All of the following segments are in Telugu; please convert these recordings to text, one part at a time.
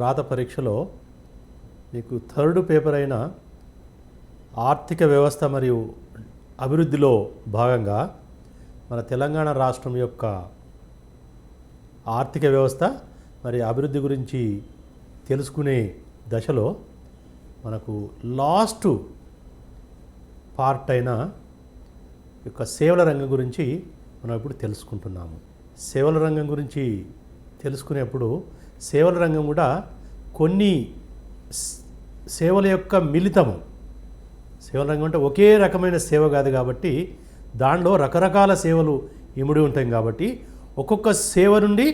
రాత పరీక్షలో మీకు థర్డ్ పేపర్ అయిన ఆర్థిక వ్యవస్థ మరియు అభివృద్ధిలో భాగంగా మన తెలంగాణ రాష్ట్రం యొక్క ఆర్థిక వ్యవస్థ మరి అభివృద్ధి గురించి తెలుసుకునే దశలో మనకు లాస్ట్ పార్ట్ అయిన యొక్క సేవల రంగం గురించి మనం ఇప్పుడు తెలుసుకుంటున్నాము. సేవల రంగం గురించి తెలుసుకునేప్పుడు సేవల రంగం కూడా కొన్ని సేవల యొక్క మిళితము. సేవల రంగం అంటే ఒకే రకమైన సేవ కాదు కాబట్టి దానిలో రకరకాల సేవలు ఇమిడి ఉంటాయి కాబట్టి ఒక్కొక్క సేవ నుండి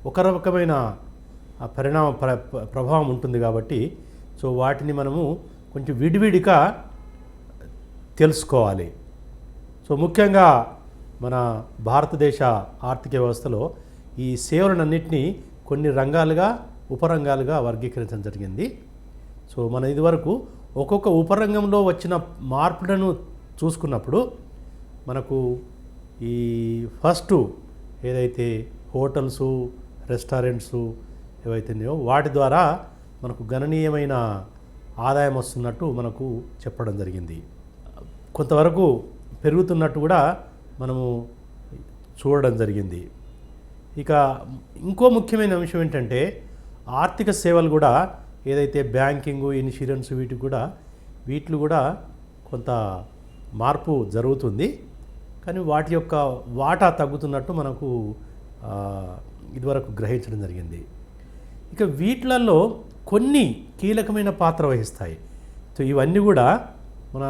ఒక రకమైన ప్రభావం ఉంటుంది కాబట్టి సో వాటిని మనము కొంచెం విడివిడిగా తెలుసుకోవాలి. సో ముఖ్యంగా మన భారతదేశ ఆర్థిక వ్యవస్థలో ఈ సేవలన్నింటినీ కొన్ని రంగాలుగా ఉపరంగాలుగా వర్గీకరించడం జరిగింది. సో మన ఇదివరకు ఒక్కొక్క ఉపరంగంలో వచ్చిన మార్పులను చూసుకున్నప్పుడు మనకు ఈ ఫస్ట్ ఏదైతే హోటల్సు రెస్టారెంట్సు ఏవైతున్నాయో వాటి ద్వారా మనకు గణనీయమైన ఆదాయం వస్తున్నట్టు మనకు చెప్పడం జరిగింది. కొంతవరకు పెరుగుతున్నట్టు కూడా మనము చూడడం జరిగింది. ఇక ఇంకో ముఖ్యమైన అంశం ఏంటంటే ఆర్థిక సేవలు కూడా ఏదైతే బ్యాంకింగు ఇన్సూరెన్స్ వీటిలో కూడా కొంత మార్పు జరుగుతుంది. కానీ వాటి యొక్క వాటా తగ్గుతున్నట్టు మనకు ఇదివరకు గ్రహించడం జరిగింది. ఇక వీటిలలో కొన్ని కీలకమైన పాత్ర వహిస్తాయి. సో ఇవన్నీ కూడా మన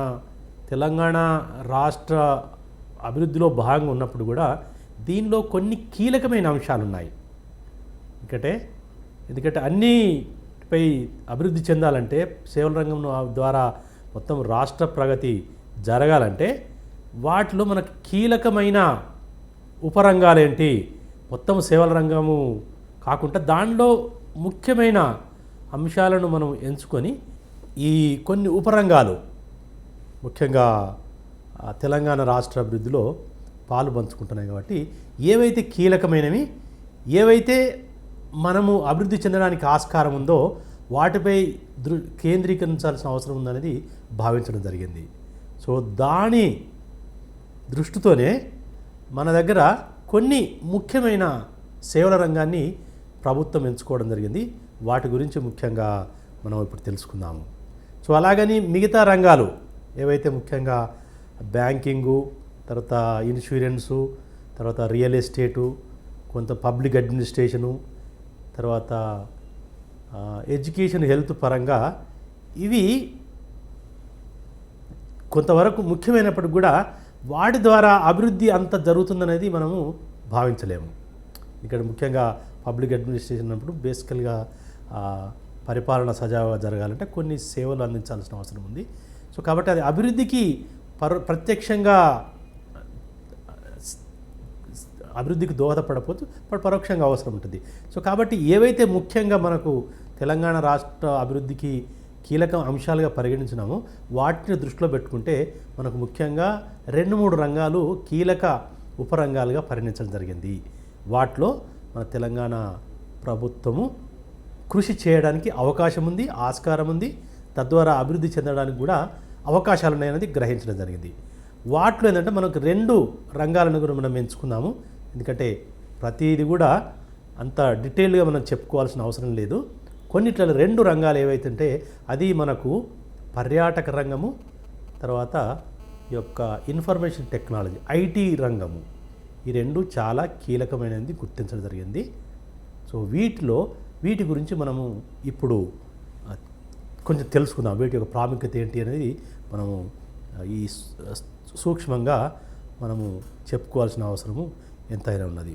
తెలంగాణ రాష్ట్ర అభివృద్ధిలో భాగంగా ఉన్నప్పుడు కూడా దీనిలో కొన్ని కీలకమైన అంశాలు ఉన్నాయి. ఎందుకంటే అన్నిపై అభివృద్ధి చెందాలంటే సేవల రంగం ద్వారా మొత్తం రాష్ట్ర ప్రగతి జరగాలంటే వాటిలో మనకు కీలకమైన ఉపరంగాలేంటి, మొత్తం సేవల రంగము కాకుండా దానిలో ముఖ్యమైన అంశాలను మనం ఎంచుకొని ఈ కొన్ని ఉపరంగాలు ముఖ్యంగా తెలంగాణ రాష్ట్ర అభివృద్ధిలో పాలు పంచుకుంటున్నాయి. కాబట్టి ఏవైతే కీలకమైనవి, ఏవైతే మనము అభివృద్ధి చెందడానికి ఆస్కారం ఉందో వాటిపై కేంద్రీకరించాల్సిన అవసరం ఉందనేది భావించడం జరిగింది. సో దాని దృష్టితోనే మన దగ్గర కొన్ని ముఖ్యమైన సేవల రంగాన్ని ప్రభుత్వం ఎంచుకోవడం జరిగింది. వాటి గురించి ముఖ్యంగా మనం ఇప్పుడు తెలుసుకుందాము. సో అలాగని మిగతా రంగాలు ఏవైతే ముఖ్యంగా బ్యాంకింగు, తర్వాత ఇన్సూరెన్సు, తర్వాత రియల్ ఎస్టేటు, కొంత పబ్లిక్ అడ్మినిస్ట్రేషను, తర్వాత ఎడ్యుకేషన్ హెల్త్ పరంగా ఇవి కొంతవరకు ముఖ్యమైనప్పటికి కూడా వాటి ద్వారా అభివృద్ధి అంత జరుగుతుందనేది మనము భావించలేము. ఇక్కడ ముఖ్యంగా పబ్లిక్ అడ్మినిస్ట్రేషన్ అన్నప్పుడు బేసికల్గా పరిపాలన సజావుగా జరగాలంటే కొన్ని సేవలు అందించాల్సిన అవసరం ఉంది. సో కాబట్టి అది అభివృద్ధికి ప్రత్యక్షంగా అభివృద్ధికి దోహదపడకపోవచ్చు, బట్ పరోక్షంగా అవసరం ఉంటుంది. సో కాబట్టి ఏవైతే ముఖ్యంగా మనకు తెలంగాణ రాష్ట్ర అభివృద్ధికి కీలక అంశాలుగా పరిగణించినామో వాటిని దృష్టిలో పెట్టుకుంటే మనకు ముఖ్యంగా 2-3 రంగాలు కీలక ఉపరంగాలుగా పరిగణించడం జరిగింది. వాటిలో మన తెలంగాణ ప్రభుత్వము కృషి చేయడానికి అవకాశం ఉంది, ఆస్కారం ఉంది, తద్వారా అభివృద్ధి చెందడానికి కూడా అవకాశాలు ఉన్నాయనేది గ్రహించడం జరిగింది. వాటిలో ఏంటంటే మనకు 2 రంగాలను కూడా మనం ఎంచుకున్నాము. ఎందుకంటే ప్రతిది కూడా అంత డీటెయిల్గా మనం చెప్పుకోవాల్సిన అవసరం లేదు. కొన్నిట్లో 2 రంగాలు ఏవైతుంటే అది మనకు పర్యాటక రంగము, తర్వాత ఈ యొక్క ఇన్ఫర్మేషన్ టెక్నాలజీ ఐటీ రంగము. ఈ 2 చాలా కీలకమైనది గుర్తించడం జరిగింది. సో వీటి గురించి మనము ఇప్పుడు కొంచెం తెలుసుకుందాం. వీటి యొక్క ప్రాముఖ్యత ఏంటి అనేది మనము ఈ సూక్ష్మంగా మనము చెప్పుకోవాల్సిన అవసరము ఎంతైనా ఉన్నది.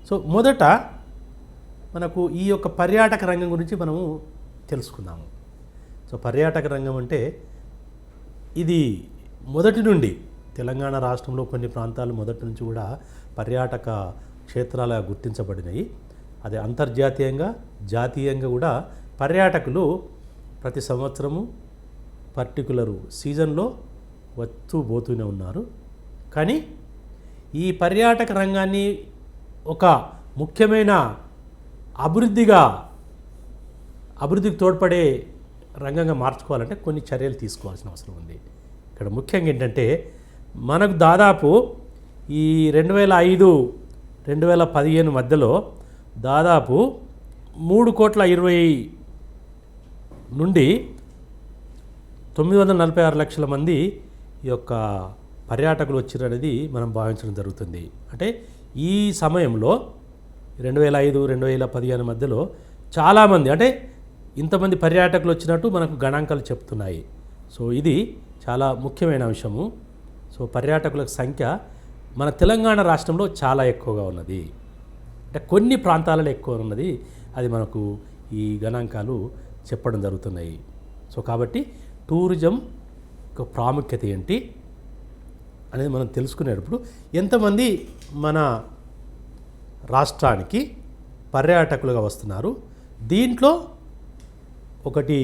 సో మొదట మనకు ఈ యొక్క పర్యాటక రంగం గురించి మనము తెలుసుకుందాము. సో పర్యాటక రంగం అంటే ఇది మొదటి నుండి తెలంగాణ రాష్ట్రంలో కొన్ని ప్రాంతాలు మొదటి నుంచి కూడా పర్యాటక క్షేత్రాలుగా గుర్తించబడినాయి. అదే అంతర్జాతీయంగా జాతీయంగా కూడా పర్యాటకులు ప్రతి సంవత్సరము పర్టికులరు సీజన్లో వస్తూ పోతూనే ఉన్నారు. కానీ ఈ పర్యాటక రంగాన్ని ఒక ముఖ్యమైన అభివృద్ధిగా అభివృద్ధికి తోడ్పడే రంగంగా మార్చుకోవాలంటే కొన్ని చర్యలు తీసుకోవాల్సిన అవసరం ఉంది. ఇక్కడ ముఖ్యంగా ఏంటంటే మనకు దాదాపు ఈ 2005-2015 మధ్యలో దాదాపు 3,20,00,000 నుండి 946 లక్షల మంది ఈ యొక్క పర్యాటకులు వచ్చిరనేది మనం భావించడం జరుగుతుంది. అంటే ఈ సమయంలో 2005-2015 మధ్యలో చాలామంది, అంటే ఇంతమంది పర్యాటకులు వచ్చినట్టు మనకు గణాంకాలు చెప్తున్నాయి. సో ఇది చాలా ముఖ్యమైన అంశము. సో పర్యాటకుల సంఖ్య మన తెలంగాణ రాష్ట్రంలో చాలా ఎక్కువగా ఉన్నది, అంటే కొన్ని ప్రాంతాలలో ఎక్కువ ఉన్నది, అది మనకు ఈ గణాంకాలు చెప్పడం జరుగుతున్నాయి. సో కాబట్టి టూరిజం యొక్క ప్రాముఖ్యత ఏంటి అనేది మనం తెలుసుకునేటప్పుడు ఎంతమంది మన రాష్ట్రానికి పర్యాటకులుగా వస్తున్నారు, దీంట్లో ఒకటి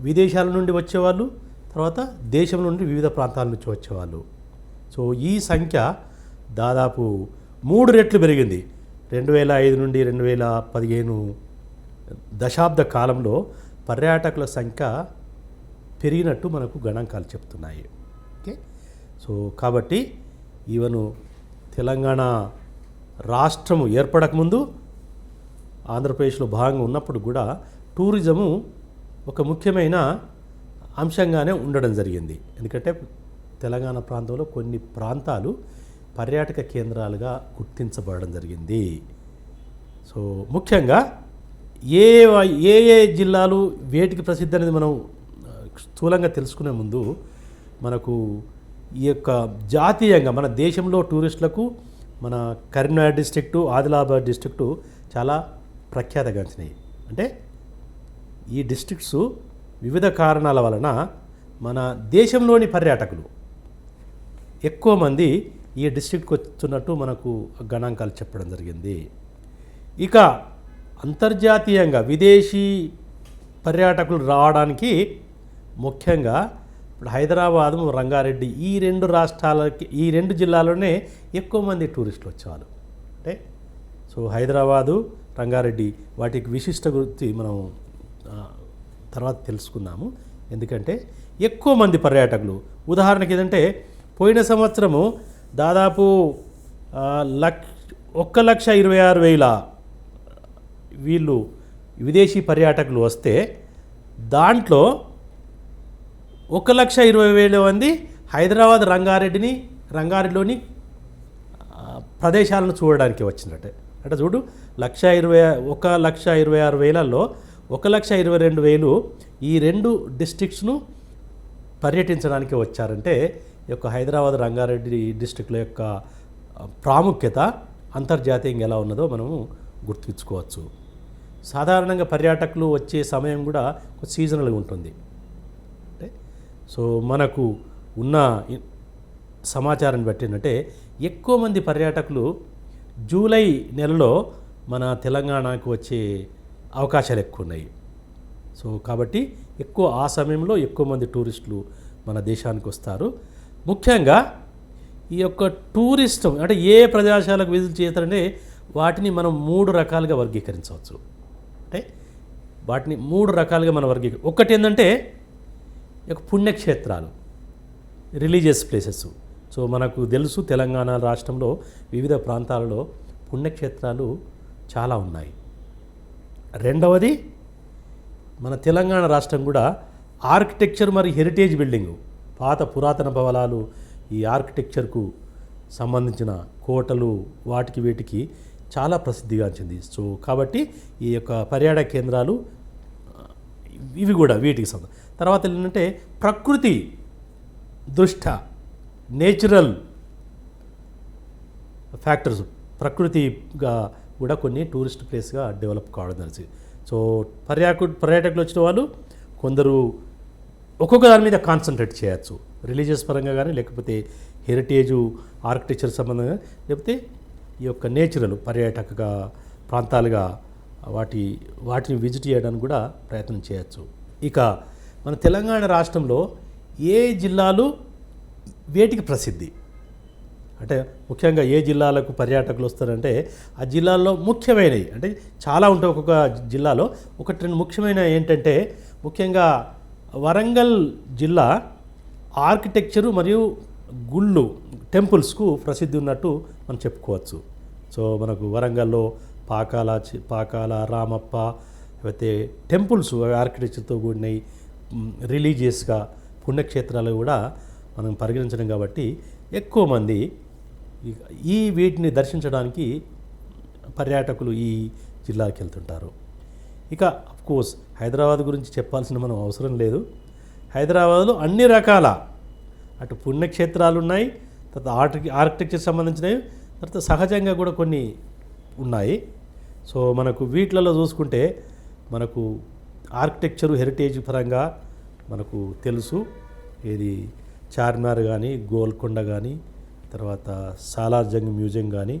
విదేశాల నుండి వచ్చేవాళ్ళు, తర్వాత దేశం నుండి వివిధ ప్రాంతాల నుంచి వచ్చేవాళ్ళు. సో ఈ సంఖ్య దాదాపు 3 రెట్లు పెరిగింది. 2005 నుండి 2015 దశాబ్ద కాలంలో పర్యాటకుల సంఖ్య పెరిగినట్టు మనకు గణాంకాలు చెప్తున్నాయి. ఓకే, సో కాబట్టి ఈవెను తెలంగాణ రాష్ట్రము ఏర్పడకముందు ఆంధ్రప్రదేశ్లో భాగంగా ఉన్నప్పుడు కూడా టూరిజము ఒక ముఖ్యమైన అంశంగానే ఉండడం జరిగింది. ఎందుకంటే తెలంగాణ ప్రాంతంలో కొన్ని ప్రాంతాలు పర్యాటక కేంద్రాలుగా గుర్తించబడడం జరిగింది. సో ముఖ్యంగా ఏ ఏ జిల్లాలు వేటికి ప్రసిద్ధి అనేది మనం స్థూలంగా తెలుసుకునే ముందు మనకు ఈ యొక్క జాతీయంగా మన దేశంలో టూరిస్టులకు మన కరీంనగర్ డిస్ట్రిక్టు, ఆదిలాబాద్ డిస్ట్రిక్టు చాలా ప్రఖ్యాతగాంచినాయి. అంటే ఈ డిస్ట్రిక్ట్స్ వివిధ కారణాల వలన మన దేశంలోని పర్యాటకులు ఎక్కువ మంది ఈ డిస్ట్రిక్ట్కి వస్తున్నట్టు మనకు గణాంకాలు చెప్పడం జరిగింది. ఇక అంతర్జాతీయంగా విదేశీ పర్యాటకులు రావడానికి ముఖ్యంగా ఇప్పుడు హైదరాబాదు, రంగారెడ్డి ఈ 2 రాష్ట్రాలకి, ఈ 2 జిల్లాల్లోనే ఎక్కువ మంది టూరిస్టులు వచ్చేవాళ్ళు. అంటే సో హైదరాబాదు, రంగారెడ్డి వాటికి విశిష్ట గురించి మనం తర్వాత తెలుసుకుందాము. ఎందుకంటే ఎక్కువ మంది పర్యాటకులు, ఉదాహరణకి ఏదంటే పోయిన సంవత్సరము దాదాపు 1,26,000 వీళ్ళు విదేశీ పర్యాటకులు వస్తే దాంట్లో 1,20,000 మంది హైదరాబాద్, రంగారెడ్డిలోని ప్రదేశాలను చూడడానికి వచ్చినట్టే. అంటే చూడు, 1,26,000లో 1,22,000 ఈ 2 డిస్ట్రిక్ట్స్ను పర్యటించడానికి వచ్చారంటే ఈ యొక్క హైదరాబాద్, రంగారెడ్డి డిస్ట్రిక్ట్ల యొక్క ప్రాముఖ్యత అంతర్జాతీయంగా ఎలా ఉన్నదో మనము గుర్తుంచుకోవచ్చు. సాధారణంగా పర్యాటకులు వచ్చే సమయం కూడా సీజనల్గా ఉంటుంది. అంటే సో మనకు ఉన్న సమాచారాన్ని బట్టి ఏంటంటే ఎక్కువ మంది పర్యాటకులు జూలై నెలలో మన తెలంగాణకు వచ్చే అవకాశాలు ఎక్కువ ఉన్నాయి. సో కాబట్టి ఆ సమయంలో ఎక్కువ మంది టూరిస్టులు మన దేశానికి వస్తారు. ముఖ్యంగా ఈ యొక్క టూరిస్ట్ అంటే ఏ ప్రదేశాలకు విజిట్ చేస్తారంటే వాటిని మనం 3 రకాలుగా వర్గీకరించవచ్చు. అంటే వాటిని 3 రకాలుగా మనం ఒకటి ఏంటంటే పుణ్యక్షేత్రాలు, రిలీజియస్ ప్లేసెస్. సో మనకు తెలుసు తెలంగాణ రాష్ట్రంలో వివిధ ప్రాంతాలలో పుణ్యక్షేత్రాలు చాలా ఉన్నాయి. రెండవది మన తెలంగాణ రాష్ట్రం కూడా ఆర్కిటెక్చర్ మరియు హెరిటేజ్ బిల్డింగు, పాత పురాతన భవనాలు, ఈ ఆర్కిటెక్చర్కు సంబంధించిన కోటలు వాటికి వీటికి చాలా ప్రసిద్ధిగాంచింది. సో కాబట్టి ఈ యొక్క పర్యాటక కేంద్రాలు ఇవి కూడా వీటికి తర్వాత ఏంటంటే ప్రకృతి దృష్ట్యా నేచురల్ ఫ్యాక్టర్స్, ప్రకృతిగా కూడా కొన్ని టూరిస్ట్ ప్లేస్గా డెవలప్ కావడం జరిగింది. సో పర్యాటకులు వచ్చిన వాళ్ళు కొందరు ఒక్కొక్క దాని మీద కాన్సన్ట్రేట్ చేయొచ్చు, రిలీజియస్ పరంగా కానీ, లేకపోతే హెరిటేజు ఆర్కిటెక్చర్ సంబంధంగా, లేకపోతే ఈ యొక్క నేచురల్ పర్యాటక ప్రాంతాలుగా వాటిని విజిట్ చేయడానికి కూడా ప్రయత్నం చేయొచ్చు. ఇక మన తెలంగాణ రాష్ట్రంలో ఏ జిల్లాలు వేటికి ప్రసిద్ధి అంటే ముఖ్యంగా ఏ జిల్లాలకు పర్యాటకులు వస్తారంటే ఆ జిల్లాల్లో ముఖ్యమైనవి అంటే చాలా ఉంటాయి. ఒక్కొక్క జిల్లాలో ఒకటి రెండు ముఖ్యమైన ఏంటంటే ముఖ్యంగా వరంగల్ జిల్లా ఆర్కిటెక్చరు మరియు గుళ్ళు టెంపుల్స్కు ప్రసిద్ధి ఉన్నట్టు మనం చెప్పుకోవచ్చు. సో మనకు వరంగల్లో పాకాల రామప్ప లేకపోతే టెంపుల్స్ ఆర్కిటెక్చర్తో కూడినవి రిలీజియస్గా పుణ్యక్షేత్రాలు కూడా మనం పరిగణించడం కాబట్టి ఎక్కువ మంది వీటిని దర్శించడానికి పర్యాటకులు ఈ జిల్లాకి వెళ్తుంటారు. ఇక అఫ్కోర్స్ హైదరాబాద్ గురించి చెప్పాల్సిన మనం అవసరం లేదు. హైదరాబాద్లో అన్ని రకాల అటు పుణ్యక్షేత్రాలు ఉన్నాయి, తర్వాత ఆర్కిటెక్చర్ సంబంధించినవి, తర్వాత సహజంగా కూడా కొన్ని ఉన్నాయి. సో మనకు వీటిలలో చూసుకుంటే మనకు ఆర్కిటెక్చరు హెరిటేజ్ పరంగా మనకు తెలుసు. ఏది చార్మినార్ కానీ, గోల్కొండ కానీ, తర్వాత సాలార్ జంగ్ మ్యూజియం కానీ,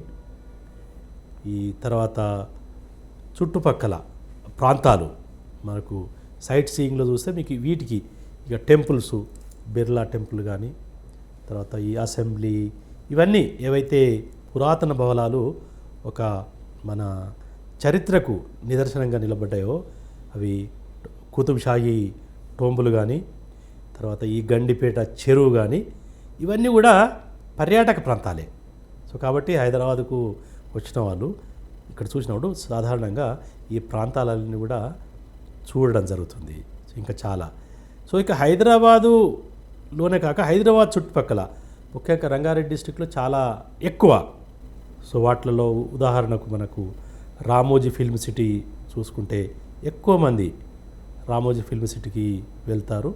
ఈ తర్వాత చుట్టుపక్కల ప్రాంతాలు మనకు సైట్ సీయింగ్లో చూస్తే మీకు వీటికి ఇక టెంపుల్స్, బిర్లా టెంపుల్ కానీ, తర్వాత ఈ అసెంబ్లీ, ఇవన్నీ ఏవైతే పురాతన భవనాలు ఒక మన చరిత్రకు నిదర్శనంగా నిలబడ్డాయో అవి కుతుబ్ షాహీ టోంబులు కానీ, తర్వాత ఈ గండిపేట చెరువు కానీ, ఇవన్నీ కూడా పర్యాటక ప్రాంతాలే. సో కాబట్టి హైదరాబాదుకు వచ్చిన వాళ్ళు ఇక్కడ చూసినప్పుడు సాధారణంగా ఈ ప్రాంతాలన్నీ కూడా చూడడం జరుగుతుంది. ఇంకా చాలా. సో ఇక హైదరాబాదులోనే కాక హైదరాబాద్ చుట్టుపక్కల ముఖ్యంగా రంగారెడ్డి డిస్టిక్లో చాలా ఎక్కువ. సో వాటిలలో ఉదాహరణకు మనకు రామోజీ ఫిల్మ్ సిటీ చూసుకుంటే ఎక్కువ మంది రామోజీ ఫిల్మ్ సిటీకి వెళ్తారు.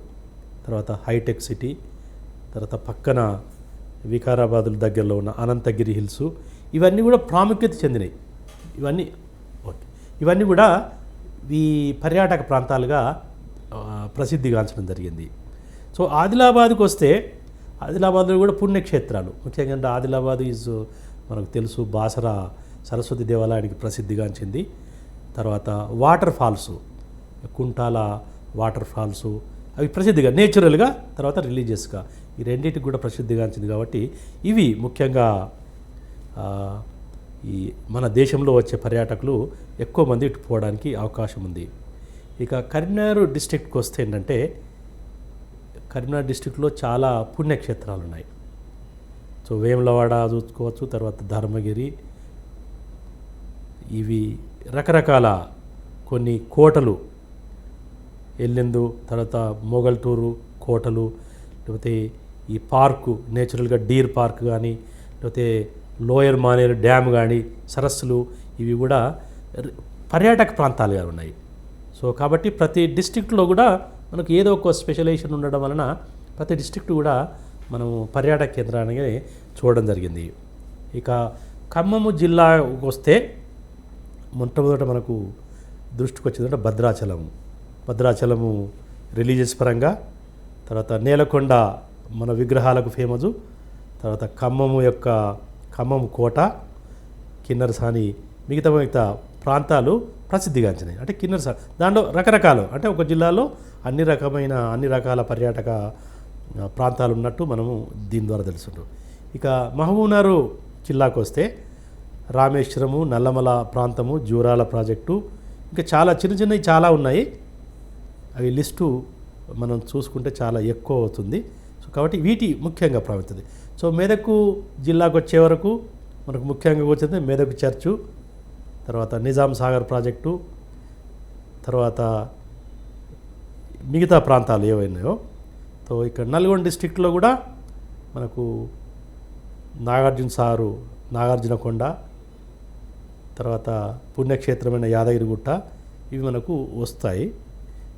తర్వాత హైటెక్ సిటీ, తర్వాత పక్కన వికారాబాద్ దగ్గరలో ఉన్న అనంతగిరి హిల్స్, ఇవన్నీ కూడా ప్రాముఖ్యత చెందినవి. ఇవన్నీ కూడా ఈ పర్యాటక ప్రాంతాలుగా ప్రసిద్ధిగాంచడం జరిగింది. సో ఆదిలాబాద్కి వస్తే ఆదిలాబాద్లో కూడా పుణ్యక్షేత్రాలు ముఖ్యంగా ఆదిలాబాద్ మనకు తెలుసు బాసరా సరస్వతి దేవాలయానికి ప్రసిద్ధిగాంచింది. తర్వాత waterfalls, Kuntala waterfalls, అవి ప్రసిద్ధిగా నేచురల్గా, తర్వాత రిలీజియస్గా, ఈ రెండింటికి కూడా ప్రసిద్ధిగాంచింది. కాబట్టి ఇవి ముఖ్యంగా ఈ మన దేశంలో వచ్చే పర్యాటకులు ఎక్కువ మంది ఇటు పోవడానికి అవకాశం ఉంది. ఇక కరీంనగర్ డిస్ట్రిక్ట్కి వస్తే ఏంటంటే కరీంనగర్ డిస్ట్రిక్ట్లో చాలా పుణ్యక్షేత్రాలు ఉన్నాయి. సో వేములవాడ చూసుకోవచ్చు, తర్వాత ధర్మగిరి, ఇవి రకరకాల కొన్ని కోటలు, ఎల్లెందు, తర్వాత మొగల్టూరు కోటలు, లేకపోతే ఈ పార్కు నేచురల్గా డీర్ పార్క్ కానీ, లేకపోతే లోయర్ మానేరు డ్యామ్ కానీ, సరస్సులు, ఇవి కూడా పర్యాటక ప్రాంతాలుగా ఉన్నాయి. సో కాబట్టి ప్రతి డిస్ట్రిక్ట్లో కూడా మనకు ఏదో ఒక స్పెషలైజేషన్ ఉండడం వలన ప్రతి డిస్ట్రిక్ట్ కూడా మనము పర్యాటక కేంద్రాన్ని చూడడం జరిగింది. ఇక ఖమ్మము జిల్లాకు వస్తే మొట్టమొదట మనకు దృష్టికి వచ్చిందంటే భద్రాచలము రిలీజియస్ పరంగా, తర్వాత నేలకొండ మన విగ్రహాలకు ఫేమసు, తర్వాత ఖమ్మం కోట, కిన్నెరసాని, మిగతా ప్రాంతాలు ప్రసిద్ధిగాంచినాయి. అంటే కిన్నెరసాని దాంట్లో రకరకాలు, అంటే ఒక జిల్లాలో అన్ని రకాల పర్యాటక ప్రాంతాలు ఉన్నట్టు మనము దీని ద్వారా తెలుసుకుంటాం. ఇక మహబూబ్నగర్ జిల్లాకు వస్తే రామేశ్వరము, నల్లమల ప్రాంతము, జూరాల ప్రాజెక్టు, ఇంకా చాలా చిన్నవి చాలా ఉన్నాయి. అవి లిస్టు మనం చూసుకుంటే చాలా ఎక్కువ అవుతుంది. సో కాబట్టి వీటి ముఖ్యంగా ప్రాముఖ్యత. సో మెదక్ జిల్లాకు వచ్చే వరకు మనకు ముఖ్యంగా వచ్చేది మెదక్ చర్చు, తర్వాత నిజాం సాగర్ ప్రాజెక్టు, తర్వాత మిగతా ప్రాంతాలు ఏవైనాయో. సో ఇక్కడ నల్గొండ డిస్ట్రిక్ట్లో కూడా మనకు నాగార్జునకొండ, తర్వాత పుణ్యక్షేత్రమైన యాదగిరిగుట్ట, ఇవి మనకు వస్తాయి.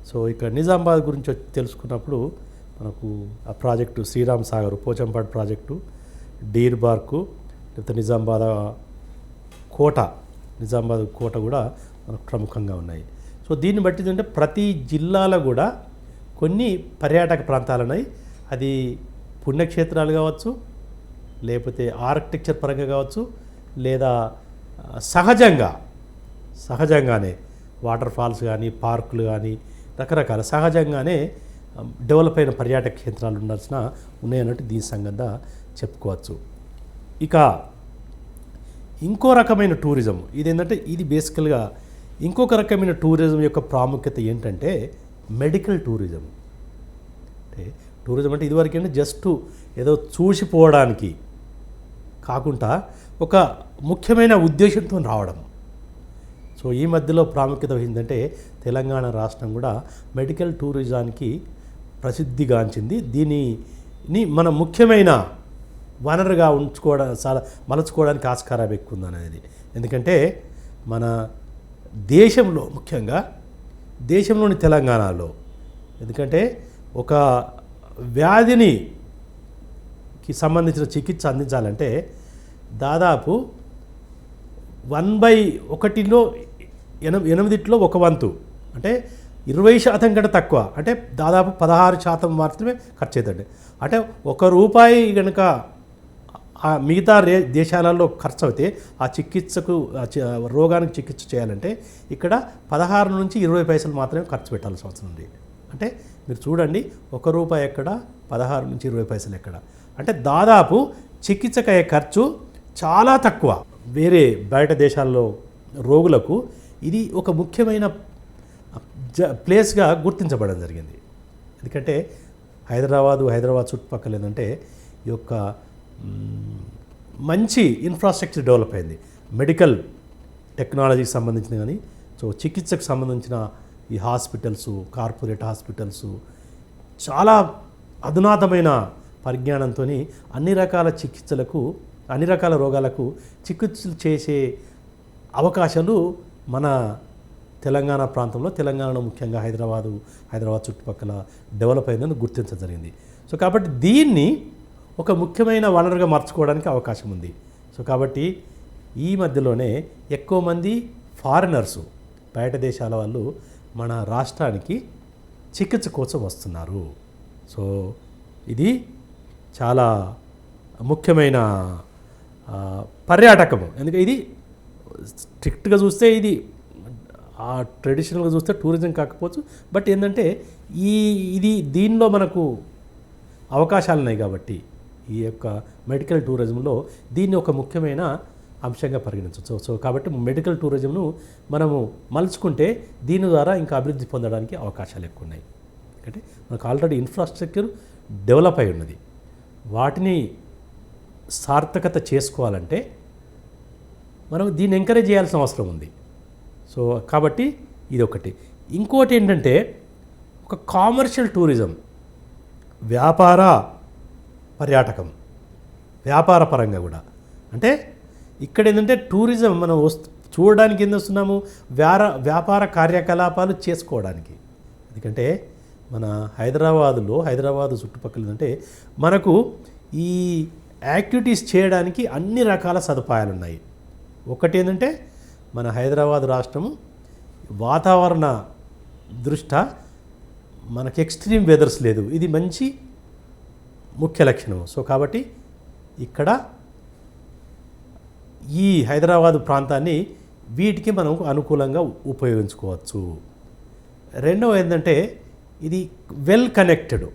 సో ఇక్కడ నిజామాబాద్ గురించి తెలుసుకున్నప్పుడు మనకు ఆ project Sriram Sagar, Pochampadu project, deer park, లేకపోతే నిజామాబాద్ కోట కూడా మనకు ప్రముఖంగా ఉన్నాయి. సో దీన్ని బట్టి ఏంటంటే ప్రతి జిల్లాలో కూడా కొన్ని పర్యాటక ప్రాంతాలు ఉన్నాయి. అది పుణ్యక్షేత్రాలు కావచ్చు, లేకపోతే ఆర్కిటెక్చర్ పరంగా కావచ్చు, లేదా సహజంగానే వాటర్ ఫాల్స్ కానీ, పార్కులు కానీ, రకరకాల సహజంగానే డెవలప్ అయిన పర్యాటక కేంద్రాలు ఉన్నాయన్నట్టు దీని సంగంగా చెప్పుకోవచ్చు. ఇక ఇంకో రకమైన టూరిజం ఇది ఏంటంటే ఇది బేసికల్గా ఇంకొక రకమైన టూరిజం యొక్క ప్రాముఖ్యత ఏంటంటే మెడికల్ టూరిజం. అంటే టూరిజం అంటే ఇదివరకు ఏంటంటే జస్ట్ ఏదో చూసిపోవడానికి కాకుండా ఒక ముఖ్యమైన ఉద్దేశంతో రావడం. సో ఈ మధ్యలో ప్రాముఖ్యత వహిందంటే తెలంగాణ రాష్ట్రం కూడా మెడికల్ టూరిజానికి ప్రసిద్ధిగాంచింది. దీనిని మన ముఖ్యమైన వనరుగా మలుచుకోవడానికి ఆస్కారం ఎక్కువ ఉందనేది. ఎందుకంటే మన దేశంలో ముఖ్యంగా దేశంలోని తెలంగాణలో ఎందుకంటే ఒక వ్యాధికి సంబంధించిన చికిత్స అందించాలంటే దాదాపు 1/8లో 8లో 1/1 అంటే 20% కంటే తక్కువ అంటే దాదాపు 16% మాత్రమే ఖర్చు అవుతుంది. అంటే ₹1 కనుక మిగతా దేశాలలో ఖర్చు అవుతే ఆ చికిత్సకు రోగానికి చికిత్స చేయాలంటే ఇక్కడ 16 నుంచి 20 పైసలు మాత్రమే ఖర్చు పెట్టాల్సిన అవసరం ఉంది. అంటే మీరు చూడండి ₹1 ఎక్కడ 16 నుంచి 20 పైసలు ఎక్కడ అంటే దాదాపు చికిత్సకయ్యే ఖర్చు చాలా తక్కువ. వేరే బయట దేశాల్లో రోగులకు ఇది ఒక ముఖ్యమైన ప్లేస్గా గుర్తించబడడం జరిగింది. ఎందుకంటే హైదరాబాద్ చుట్టుపక్కల ఏంటంటే ఈ యొక్క మంచి ఇన్ఫ్రాస్ట్రక్చర్ డెవలప్ అయింది. మెడికల్ టెక్నాలజీకి సంబంధించిన కానీ సో చికిత్సకు సంబంధించిన ఈ హాస్పిటల్స్ కార్పొరేట్ హాస్పిటల్స్ చాలా అధునాతమైన పరిజ్ఞానంతో అన్ని రకాల చికిత్సలకు అన్ని రకాల రోగాలకు చికిత్సలు చేసే అవకాశాలు మన తెలంగాణ ప్రాంతంలో తెలంగాణలో ముఖ్యంగా హైదరాబాద్ చుట్టుపక్కల డెవలప్ అయిందని గుర్తించడం జరిగింది. సో కాబట్టి దీన్ని ఒక ముఖ్యమైన వనరుగా మార్చుకోవడానికి అవకాశం ఉంది. సో కాబట్టి ఈ మధ్యలోనే ఎక్కువ మంది ఫారినర్సు బయట దేశాల వాళ్ళు మన రాష్ట్రానికి చికిత్స కోసం వస్తున్నారు. సో ఇది చాలా ముఖ్యమైన పర్యాటకము. ఎందుకంటే ఇది స్ట్రిక్ట్గా చూస్తే ఇది ట్రెడిషనల్గా చూస్తే టూరిజం కాకపోవచ్చు. బట్ ఏంటంటే దీనిలో మనకు అవకాశాలు ఉన్నాయి కాబట్టి ఈ యొక్క మెడికల్ టూరిజంలో దీన్ని ఒక ముఖ్యమైన అంశంగా పరిగణించవచ్చు. సో కాబట్టి మెడికల్ టూరిజంను మనము మలుచుకుంటే దీని ద్వారా ఇంకా అభివృద్ధి పొందడానికి అవకాశాలు ఎక్కువ ఉన్నాయి. ఎందుకంటే మనకు ఆల్రెడీ ఇన్ఫ్రాస్ట్రక్చర్ డెవలప్ అయి ఉన్నది. వాటిని సార్థకత చేసుకోవాలంటే మనం దీన్ని ఎంకరేజ్ చేయాల్సిన అవసరం ఉంది. సో కాబట్టి ఇది ఒకటి. ఇంకోటి ఏంటంటే ఒక కామర్షియల్ టూరిజం, వ్యాపార పర్యాటకం, వ్యాపార పరంగా కూడా. అంటే ఇక్కడ ఏంటంటే టూరిజం మనం చూడడానికి ఏం వస్తున్నాము, వ్యాపార కార్యకలాపాలు చేసుకోవడానికి. ఎందుకంటే మన హైదరాబాదు చుట్టుపక్కల ఏంటంటే మనకు ఈ యాక్టివిటీస్ చేయడానికి అన్ని రకాల సదుపాయాలు ఉన్నాయి. ఒకటి ఏంటంటే మన హైదరాబాద్ రాష్ట్రము వాతావరణ దృష్ట్యా మనకి ఎక్స్ట్రీమ్ వెదర్స్ లేదు. ఇది మంచి ముఖ్య లక్షణం. సో కాబట్టి ఇక్కడ ఈ హైదరాబాదు ప్రాంతాన్ని వీటికి మనం అనుకూలంగా ఉపయోగించుకోవచ్చు. రెండవ ఏంటంటే ఇది వెల్ కనెక్టెడ్.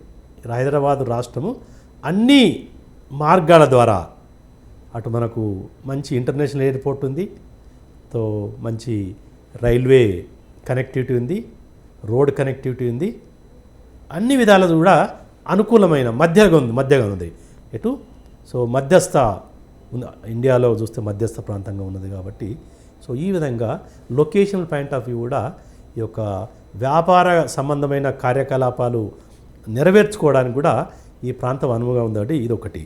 హైదరాబాదు రాష్ట్రము అన్ని మార్గాల ద్వారా అటు మనకు మంచి ఇంటర్నేషనల్ ఎయిర్పోర్ట్ ఉంది, తో మంచి రైల్వే కనెక్టివిటీ ఉంది, రోడ్ కనెక్టివిటీ ఉంది, అన్ని విధాలు కూడా అనుకూలమైన మధ్యగా ఉంది ఎటు. సో మధ్యస్థ ఇండియాలో చూస్తే మధ్యస్థ ప్రాంతంగా ఉన్నది కాబట్టి సో ఈ విధంగా లొకేషనల్ పాయింట్ ఆఫ్ వ్యూ కూడా ఈ యొక్క వ్యాపార సంబంధమైన కార్యకలాపాలు నెరవేర్చుకోవడానికి కూడా ఈ ప్రాంతం అనువుగా ఉందంటే ఇది ఒకటి.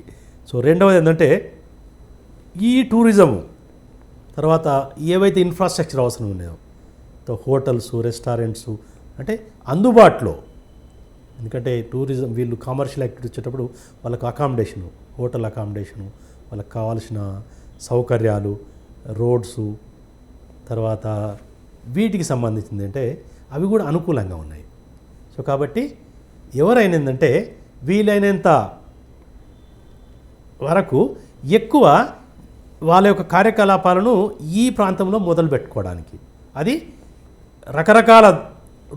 సో రెండవది ఏంటంటే ఈ టూరిజం తర్వాత ఏవైతే ఇన్ఫ్రాస్ట్రక్చర్ అవసరం ఉన్నాయో హోటల్స్ రెస్టారెంట్స్ అంటే అందుబాటులో. ఎందుకంటే టూరిజం వీళ్ళు కమర్షియల్ యాక్టివిటీ వచ్చేటప్పుడు వాళ్ళకు అకామిడేషను, హోటల్ అకామిడేషను, వాళ్ళకి కావాల్సిన సౌకర్యాలు, రోడ్సు, తర్వాత వీటికి సంబంధించింది అంటే అవి కూడా అనుకూలంగా ఉన్నాయి. సో కాబట్టి ఎవరైనా ఏంటంటే వీలైనంత వరకు ఎక్కువ వాళ్ళ యొక్క కార్యకలాపాలను ఈ ప్రాంతంలో మొదలు పెట్టుకోవడానికి అది రకరకాల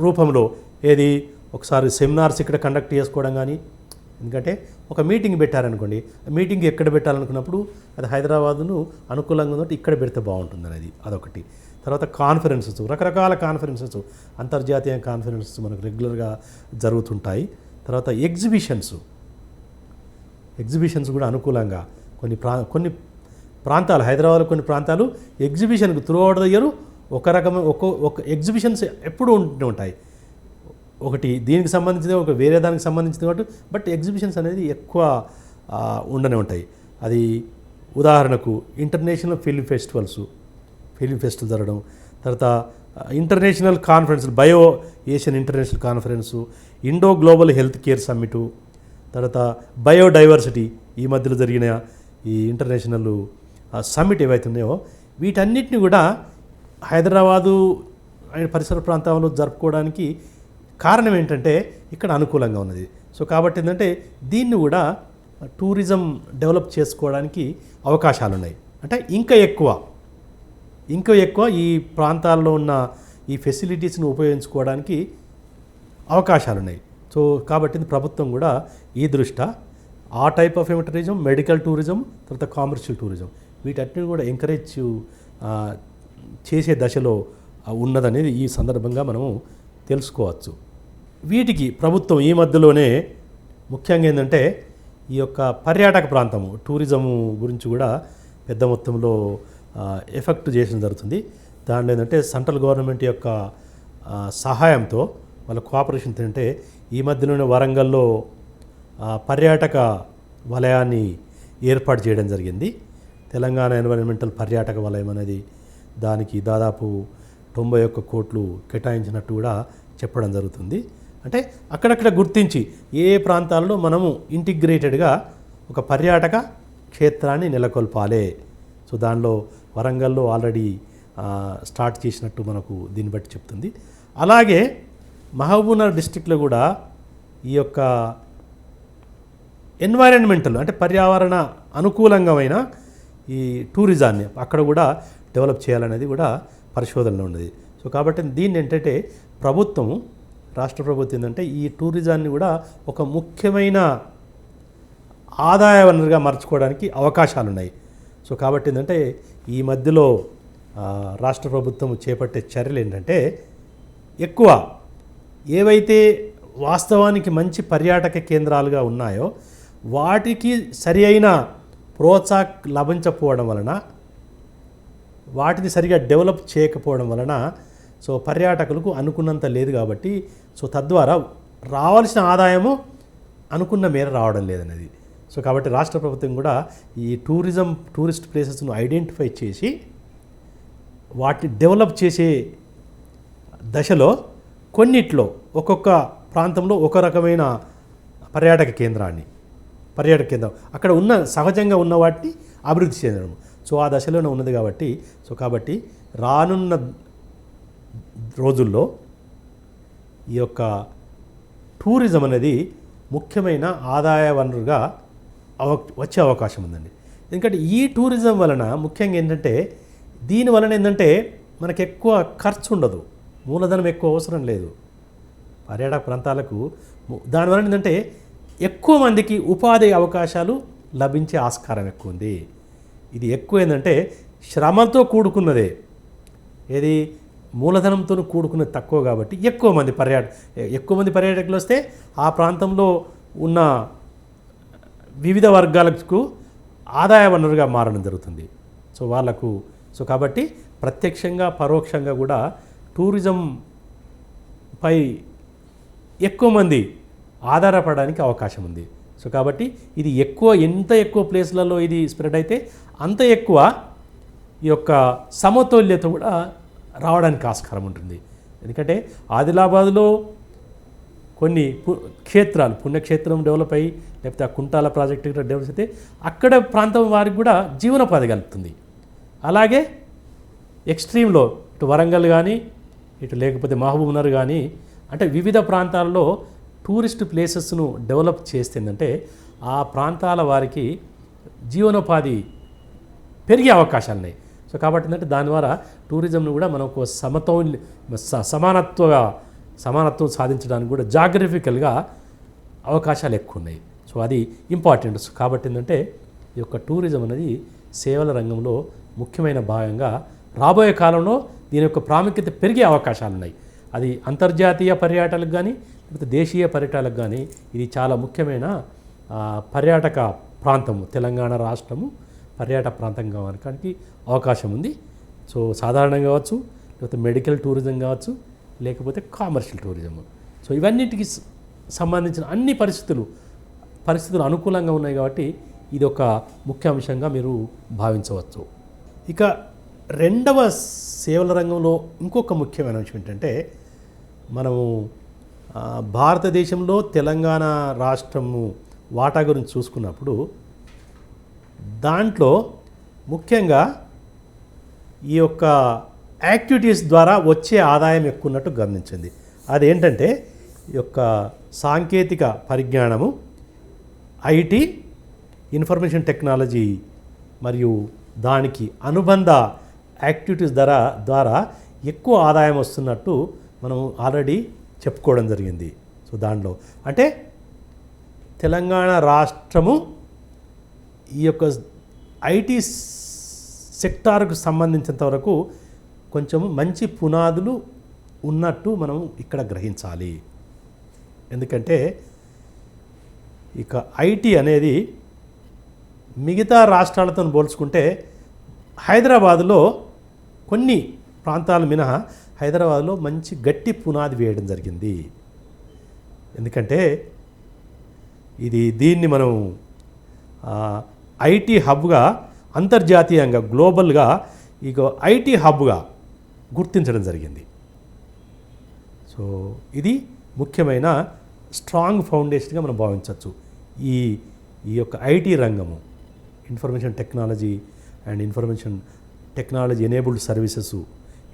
రూపంలో ఏది ఒకసారి సెమినార్స్ ఇక్కడ కండక్ట్ చేసుకోవడం కానీ ఎందుకంటే ఒక మీటింగ్ పెట్టారనుకోండి, మీటింగ్ ఎక్కడ పెట్టాలనుకున్నప్పుడు అది హైదరాబాదును అనుకూలంగా ఉందంటే ఇక్కడ పెడితే బాగుంటుంది అనేది అదొకటి. తర్వాత కాన్ఫరెన్సెస్, రకరకాల కాన్ఫరెన్సెస్, అంతర్జాతీయ కాన్ఫరెన్సెస్ మనకు రెగ్యులర్గా జరుగుతుంటాయి. తర్వాత ఎగ్జిబిషన్స్ కూడా అనుకూలంగా కొన్ని ప్రాంతాలు, హైదరాబాద్లో కొన్ని ప్రాంతాలు ఎగ్జిబిషన్కి త్రూ అవుట్ ద ఇయర్ ఒక రకమైన ఒక ఎగ్జిబిషన్స్ ఎప్పుడూ ఉంటూ ఉంటాయి. ఒకటి దీనికి సంబంధించింది, ఒక వేరే దానికి సంబంధించింది కాబట్టి, బట్ ఎగ్జిబిషన్స్ అనేది ఎక్కువ ఉండనే ఉంటాయి. అది ఉదాహరణకు ఇంటర్నేషనల్ ఫిల్మ్ ఫెస్టివల్ జరగడం, తర్వాత international conference, bio Asian international conference, Indo global health care summit, తర్వాత బయోడైవర్సిటీ, ఈ మధ్యలో జరిగిన ఈ ఇంటర్నేషనల్ సమ్మిట్ ఏవైతే ఉన్నాయో వీటన్నిటిని కూడా హైదరాబాదు అండ్ పరిసర ప్రాంతాల్లో జరుపుకోవడానికి కారణం ఏంటంటే ఇక్కడ అనుకూలంగా ఉన్నది. సో కాబట్టి ఏంటంటే దీన్ని కూడా టూరిజం డెవలప్ చేసుకోవడానికి అవకాశాలు ఉన్నాయి. అంటే ఇంకా ఎక్కువ ఈ ప్రాంతాల్లో ఉన్న ఈ ఫెసిలిటీస్ని ఉపయోగించుకోవడానికి అవకాశాలు ఉన్నాయి. సో కాబట్టి ప్రభుత్వం కూడా ఈ దృష్ట్యా ఆ type of tourism, medical tourism, తర్వాత కామర్షియల్ టూరిజం వీటన్నిటిని కూడా ఎంకరేజ్ చేసే దశలో ఉన్నదనేది ఈ సందర్భంగా మనము తెలుసుకోవచ్చు. వీటికి ప్రభుత్వం ఈ మధ్యలోనే ముఖ్యంగా ఏంటంటే ఈ యొక్క పర్యాటక ప్రాంతము, టూరిజము గురించి కూడా పెద్ద మొత్తంలో ఎఫెక్ట్ చేయడం జరుగుతుంది. దాంట్లో ఏంటంటే సెంట్రల్ గవర్నమెంట్ యొక్క సహాయంతో వాళ్ళ కోఆపరేషన్ ఏంటంటే ఈ మధ్యలోనే వరంగల్లో పర్యాటక వలయాన్ని ఏర్పాటు చేయడం జరిగింది. తెలంగాణ ఎన్విరాన్మెంటల్ పర్యాటక వలయం అనేది దానికి దాదాపు 91 కోట్లు కేటాయించినట్టు కూడా చెప్పడం జరుగుతుంది. అంటే అక్కడక్కడ గుర్తించి ఏ ప్రాంతాల్లో మనము ఇంటిగ్రేటెడ్గా ఒక పర్యాటక క్షేత్రాన్ని నెలకొల్పాలి. సో దానిలో వరంగల్లో ఆల్రెడీ స్టార్ట్ చేసినట్టు మనకు దీన్ని బట్టి చెప్తుంది. అలాగే మహబూబ్నగర్ డిస్ట్రిక్ట్లో కూడా ఈ యొక్క ఎన్వైరన్మెంటల్ అంటే పర్యావరణ అనుకూలంగా ఈ టూరిజాన్ని అక్కడ కూడా డెవలప్ చేయాలనేది కూడా పరిశోధనలో ఉన్నది. సో కాబట్టి దీన్ని ఏంటంటే రాష్ట్ర ప్రభుత్వం ఏంటంటే ఈ టూరిజాన్ని కూడా ఒక ముఖ్యమైన ఆదాయ వనరుగా మార్చుకోవడానికి అవకాశాలు ఉన్నాయి. సో కాబట్టి ఏంటంటే ఈ మధ్యలో రాష్ట్ర ప్రభుత్వం చేపట్టే చర్యలు ఏంటంటే ఎక్కువ ఏవైతే వాస్తవానికి మంచి పర్యాటక కేంద్రాలుగా ఉన్నాయో వాటికి సరి అయిన ప్రోత్సాహం లభించకపోవడం వలన, వాటిని సరిగా డెవలప్ చేయకపోవడం వలన సో పర్యాటకులకు అనుకున్నంత లేదు కాబట్టి సో తద్వారా రావాల్సిన ఆదాయము అనుకున్న మేర రావడం లేదనేది. సో కాబట్టి రాష్ట్ర ప్రభుత్వం కూడా ఈ టూరిస్ట్ ప్లేసెస్ను ఐడెంటిఫై చేసి వాటిని డెవలప్ చేసే దశలో కొన్నిట్లో ఒక్కొక్క ప్రాంతంలో ఒక రకమైన పర్యాటక కేంద్రం అక్కడ ఉన్న సహజంగా ఉన్న వాటిని అభివృద్ధి చేయడం. సో ఆ దశలోనే ఉన్నది కాబట్టి రానున్న రోజుల్లో ఈ యొక్క టూరిజం అనేది ముఖ్యమైన ఆదాయ వనరుగా వచ్చే అవకాశం ఉందండి. ఎందుకంటే ఈ టూరిజం వలన ముఖ్యంగా ఏంటంటే దీని వలన ఏంటంటే మనకు ఎక్కువ ఖర్చు ఉండదు, మూలధనం ఎక్కువ అవసరం లేదు పర్యాటక ప్రాంతాలకు. దానివల్ల ఏంటంటే ఎక్కువ మందికి ఉపాధి అవకాశాలు లభించే ఆస్కారం ఎక్కువ ఉంది. ఇది ఎక్కువ ఏంటంటే శ్రమతో కూడుకున్నదే, ఏది మూలధనంతో కూడుకున్నది తక్కువ కాబట్టి ఎక్కువ మంది పర్యాటకులు వస్తే ఆ ప్రాంతంలో ఉన్న వివిధ వర్గాలకు ఆదాయ వనరుగా మారడం జరుగుతుంది. సో వాళ్ళకు కాబట్టి ప్రత్యక్షంగా పరోక్షంగా కూడా టూరిజంపై ఎక్కువ మంది ఆధారపడడానికి అవకాశం ఉంది. సో కాబట్టి ఇది ఎంత ఎక్కువ ప్లేస్లలో ఇది స్ప్రెడ్ అయితే అంత ఎక్కువ ఈ యొక్క సమతుల్యత కూడా రావడానికి ఆస్కారం ఉంటుంది. ఎందుకంటే ఆదిలాబాద్లో కొన్ని పుణ్యక్షేత్రం డెవలప్ అయ్యి లేకపోతే ఆ కుంటాల ప్రాజెక్టు డెవలప్ అయితే అక్కడ ప్రాంతం వారికి కూడా జీవనోపాధి కలుగుతుంది. అలాగే ఎక్స్ట్రీమ్లో ఇటు వరంగల్ కానీ ఇటు లేకపోతే మహబూబ్నగర్ కానీ అంటే వివిధ ప్రాంతాల్లో టూరిస్ట్ ప్లేసెస్ను డెవలప్ చేస్తుందంటే ఆ ప్రాంతాల వారికి జీవనోపాధి పెరిగే అవకాశాలు ఉన్నాయి. సో కాబట్టి ఏంటంటే దాని ద్వారా టూరిజంను కూడా మనకు సమానత్వం సాధించడానికి కూడా జాగ్రఫికల్గా అవకాశాలు ఎక్కువ ఉన్నాయి. సో అది ఇంపార్టెంట్. కాబట్టి ఏంటంటే ఈ యొక్క టూరిజం అనేది సేవల రంగంలో ముఖ్యమైన భాగంగా రాబోయే కాలంలో దీని యొక్క ప్రాముఖ్యత పెరిగే అవకాశాలు ఉన్నాయి. అది అంతర్జాతీయ పర్యాటకులకు కానీ లేకపోతే దేశీయ పర్యటనలకు కానీ ఇది చాలా ముఖ్యమైన పర్యాటక ప్రాంతము. తెలంగాణ రాష్ట్రము పర్యాటక ప్రాంతం కావడానికి అవకాశం ఉంది. సో సాధారణంగా కావచ్చు, లేకపోతే మెడికల్ టూరిజం కావచ్చు, లేకపోతే కామర్షియల్ టూరిజం. సో ఇవన్నిటికి సంబంధించిన అన్ని పరిస్థితులు అనుకూలంగా ఉన్నాయి కాబట్టి ఇది ఒక ముఖ్య అంశంగా మీరు భావించవచ్చు. ఇక రెండవ సేవల రంగంలో ఇంకొక ముఖ్యమైన అంశం ఏంటంటే మనము భారతదేశంలో తెలంగాణ రాష్ట్రము వాటా గురించి చూసుకున్నప్పుడు దాంట్లో ముఖ్యంగా ఈ యొక్క యాక్టివిటీస్ ద్వారా వచ్చే ఆదాయం ఎక్కువ ఉన్నట్టు గమనించింది. అదేంటంటే ఈ యొక్క సాంకేతిక పరిజ్ఞానము, ఐటీ, ఇన్ఫర్మేషన్ టెక్నాలజీ మరియు దానికి అనుబంధ యాక్టివిటీస్ ద్వారా ఎక్కువ ఆదాయం వస్తున్నట్టు మనం ఆల్రెడీ చెప్పుకోవడం జరిగింది. సో దాంట్లో అంటే తెలంగాణ రాష్ట్రము ఈ యొక్క ఐటీ సెక్టార్కు సంబంధించినంత వరకు కొంచెం మంచి పునాదులు ఉన్నట్టు మనం ఇక్కడ గ్రహించాలి. ఎందుకంటే ఇక ఐటీ అనేది మిగతా రాష్ట్రాలతో పోల్చుకుంటే హైదరాబాదులో కొన్ని ప్రాంతాలు మినహా హైదరాబాద్లో మంచి గట్టి పునాది వేయడం జరిగింది. ఎందుకంటే దీన్ని మనం ఐటీ హబ్గా అంతర్జాతీయంగా గ్లోబల్గా ఇక ఐటీ హబ్గా గుర్తించడం జరిగింది. సో ఇది ముఖ్యమైన స్ట్రాంగ్ ఫౌండేషన్గా మనం భావించవచ్చు. ఈ యొక్క ఐటీ రంగము, information technology and information technology enabled services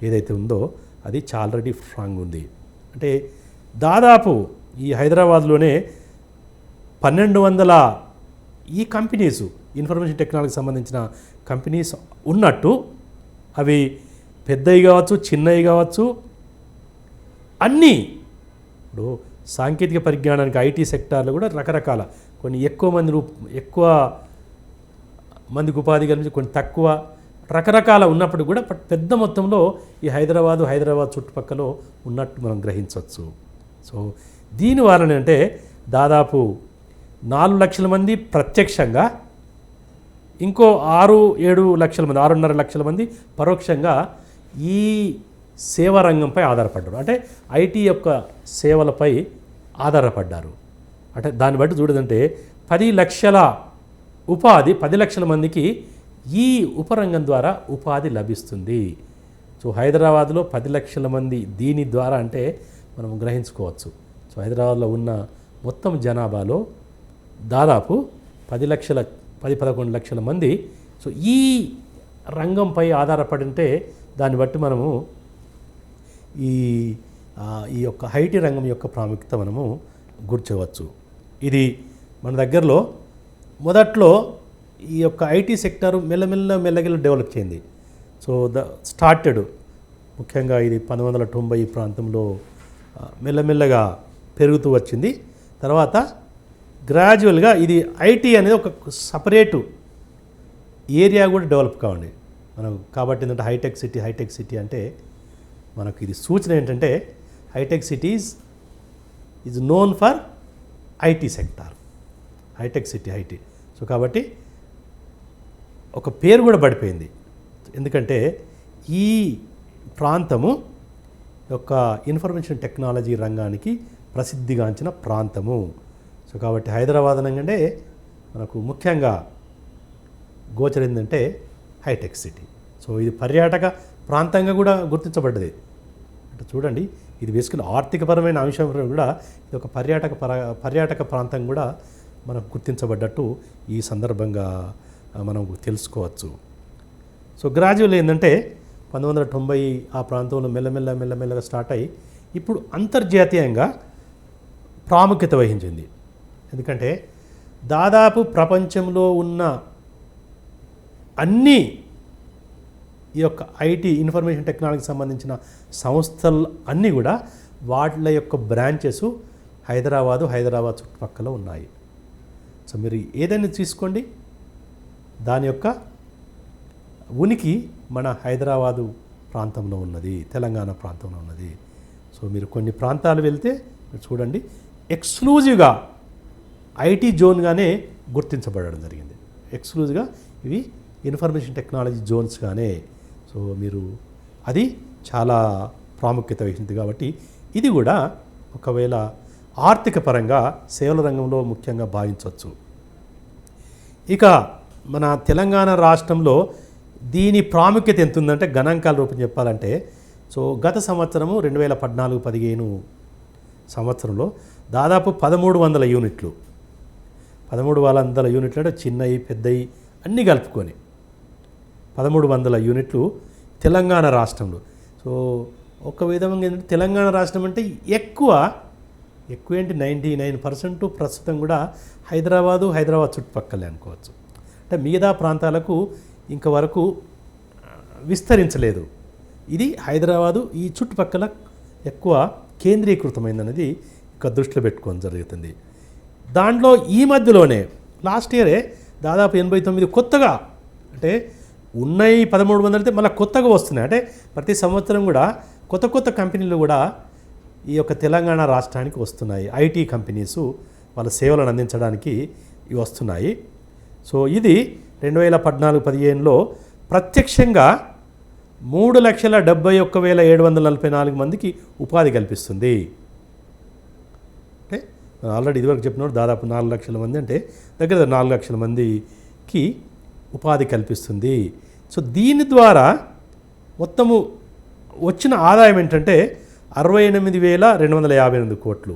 ఏదైతే ఉందో అది ఆల్రెడీ స్ట్రాంగ్ ఉంది. అంటే దాదాపు ఈ హైదరాబాద్లోనే 1200 ఈ కంపెనీస్, ఇన్ఫర్మేషన్ టెక్నాలజీకి సంబంధించిన కంపెనీస్ ఉన్నట్టు అవి పెద్దవి కావచ్చు, చిన్నవి కావచ్చు, అన్నీ. ఇప్పుడు సాంకేతిక పరిజ్ఞానానికి ఐటీ సెక్టార్లో కూడా రకరకాల కొన్ని ఎక్కువ మందికి ఉపాధి కల్పించి, కొన్ని తక్కువ, రకరకాల ఉన్నప్పుడు కూడా పెద్ద మొత్తంలో ఈ హైదరాబాద్ చుట్టుపక్కల ఉన్నట్టు మనం గ్రహించవచ్చు. సో దీని వలన అంటే దాదాపు 4 లక్షల మంది ప్రత్యక్షంగా, ఇంకో 6-7 లక్షల మంది, 6.5 లక్షల మంది పరోక్షంగా ఈ సేవా రంగంపై ఆధారపడ్డారు. అంటే ఐటీ యొక్క సేవలపై ఆధారపడ్డారు. అంటే దాన్ని బట్టి చూడదంటే 10 లక్షల ఉపాధి, 10 లక్షల మందికి ఈ ఉపరంగం ద్వారా ఉపాధి లభిస్తుంది. సో హైదరాబాద్లో 10 లక్షల మంది దీని ద్వారా అంటే మనం గ్రహించుకోవచ్చు. సో హైదరాబాద్లో ఉన్న మొత్తం జనాభాలో దాదాపు 10-11 లక్షల మంది సో ఈ రంగంపై ఆధారపడి ఉంటే దాన్ని బట్టి మనము ఈ యొక్క ఐటీ రంగం యొక్క ప్రాముఖ్యత మనము గుర్తించవచ్చు. ఇది మన దగ్గరలో మొదట్లో ఈ యొక్క ఐటీ సెక్టారు మెల్లగా డెవలప్ చేయింది. సో స్టార్టెడ్ ముఖ్యంగా ఇది 1990 ప్రాంతంలో మెల్లమెల్లగా పెరుగుతూ వచ్చింది. తర్వాత గ్రాడ్యువల్గా ఇది ఐటీ అనేది ఒక సపరేటు ఏరియా కూడా డెవలప్ కావండి మనం. కాబట్టి ఏంటంటే హైటెక్ సిటీ అంటే మనకు ఇది సూచన ఏంటంటే hitech cities is known for IT sector, hitech city IT. So కాబట్టి ఒక పేరు కూడా పడిపోయింది. ఎందుకంటే ఈ ప్రాంతము యొక్క ఇన్ఫర్మేషన్ టెక్నాలజీ రంగానికి ప్రసిద్ధిగాంచిన ప్రాంతము. సో కాబట్టి హైదరాబాద్ అనగానే మనకు ముఖ్యంగా గోచరిందంటే హైటెక్ సిటీ. సో ఇది పర్యాటక ప్రాంతంగా కూడా గుర్తించబడ్డది. అంటే చూడండి, ఇది బేసికల్ ఆర్థికపరమైన అంశం కూడా ఇది ఒక పర్యాటక ప్రాంతం కూడా మనకు గుర్తించబడ్డట్టు ఈ సందర్భంగా మనం తెలుసుకోవచ్చు. సో గ్రాడ్యువల్ ఏంటంటే 1990 ఆ ప్రాంతంలో మెల్లమెల్లగా స్టార్ట్ అయ్యి ఇప్పుడు అంతర్జాతీయంగా ప్రాముఖ్యత వహించింది. ఎందుకంటే దాదాపు ప్రపంచంలో ఉన్న అన్ని ఈ యొక్క ఐటీ ఇన్ఫర్మేషన్ టెక్నాలజీకి సంబంధించిన సంస్థలు అన్నీ కూడా వాటి యొక్క బ్రాంచెస్ హైదరాబాద్ చుట్టుపక్కల ఉన్నాయి. సో మీరు ఏదైనా తీసుకోండి, దాని యొక్క ఉనికి మన హైదరాబాదు ప్రాంతంలో ఉన్నది, తెలంగాణ ప్రాంతంలో ఉన్నది. సో మీరు కొన్ని ప్రాంతాలు వెళ్తే మీరు చూడండి, ఎక్స్క్లూజివ్గా ఐటీ జోన్గానే గుర్తించబడడం జరిగింది. ఎక్స్క్లూజివ్గా ఇవి ఇన్ఫర్మేషన్ టెక్నాలజీ జోన్స్గానే. సో మీరు అది చాలా ప్రాముఖ్యత వహించింది. కాబట్టి ఇది కూడా ఒకవేళ ఆర్థిక పరంగా సేవల రంగంలో ముఖ్యంగా భావించవచ్చు. ఇక మన తెలంగాణ రాష్ట్రంలో దీని ప్రాముఖ్యత ఎంత ఉందంటే గణాంకాల రూపం చెప్పాలంటే, సో గత సంవత్సరము 2014-15 సంవత్సరంలో దాదాపు 1300 యూనిట్లు, 1300 యూనిట్లు అంటే చిన్నవి పెద్దవి అన్నీ కలుపుకొని 1300 యూనిట్లు తెలంగాణ రాష్ట్రంలో. సో ఒక విధంగా ఏంటంటే తెలంగాణ రాష్ట్రం అంటే ఎక్కువ ఏంటి 99% ప్రస్తుతం కూడా హైదరాబాద్ చుట్టుపక్కలే అనుకోవచ్చు. అంటే మిగతా ప్రాంతాలకు ఇంతవరకు విస్తరించలేదు. ఇది హైదరాబాదు ఈ చుట్టుపక్కల ఎక్కువ కేంద్రీకృతమైందనేది ఇక దృష్టిలో పెట్టుకోవడం జరుగుతుంది. దాంట్లో ఈ మధ్యలోనే లాస్ట్ ఇయరే దాదాపు 89 కొత్తగా, అంటే ఉన్నాయి 1300 అయితే మళ్ళీ కొత్తగా వస్తున్నాయి. అంటే ప్రతి సంవత్సరం కూడా కొత్త కంపెనీలు కూడా ఈ యొక్క తెలంగాణ రాష్ట్రానికి వస్తున్నాయి. ఐటీ కంపెనీసు వాళ్ళ సేవలను అందించడానికి ఇవి వస్తున్నాయి. సో ఇది 2014-15లో ప్రత్యక్షంగా 3,71,744 మందికి ఉపాధి కల్పిస్తుంది. అంటే ఆల్రెడీ ఇదివరకు చెప్పినప్పుడు దాదాపు 4 లక్షల మంది, అంటే దగ్గర 4 లక్షల మందికి ఉపాధి కల్పిస్తుంది. సో దీని ద్వారా మొత్తము వచ్చిన ఆదాయం ఏంటంటే 68,258 కోట్లు.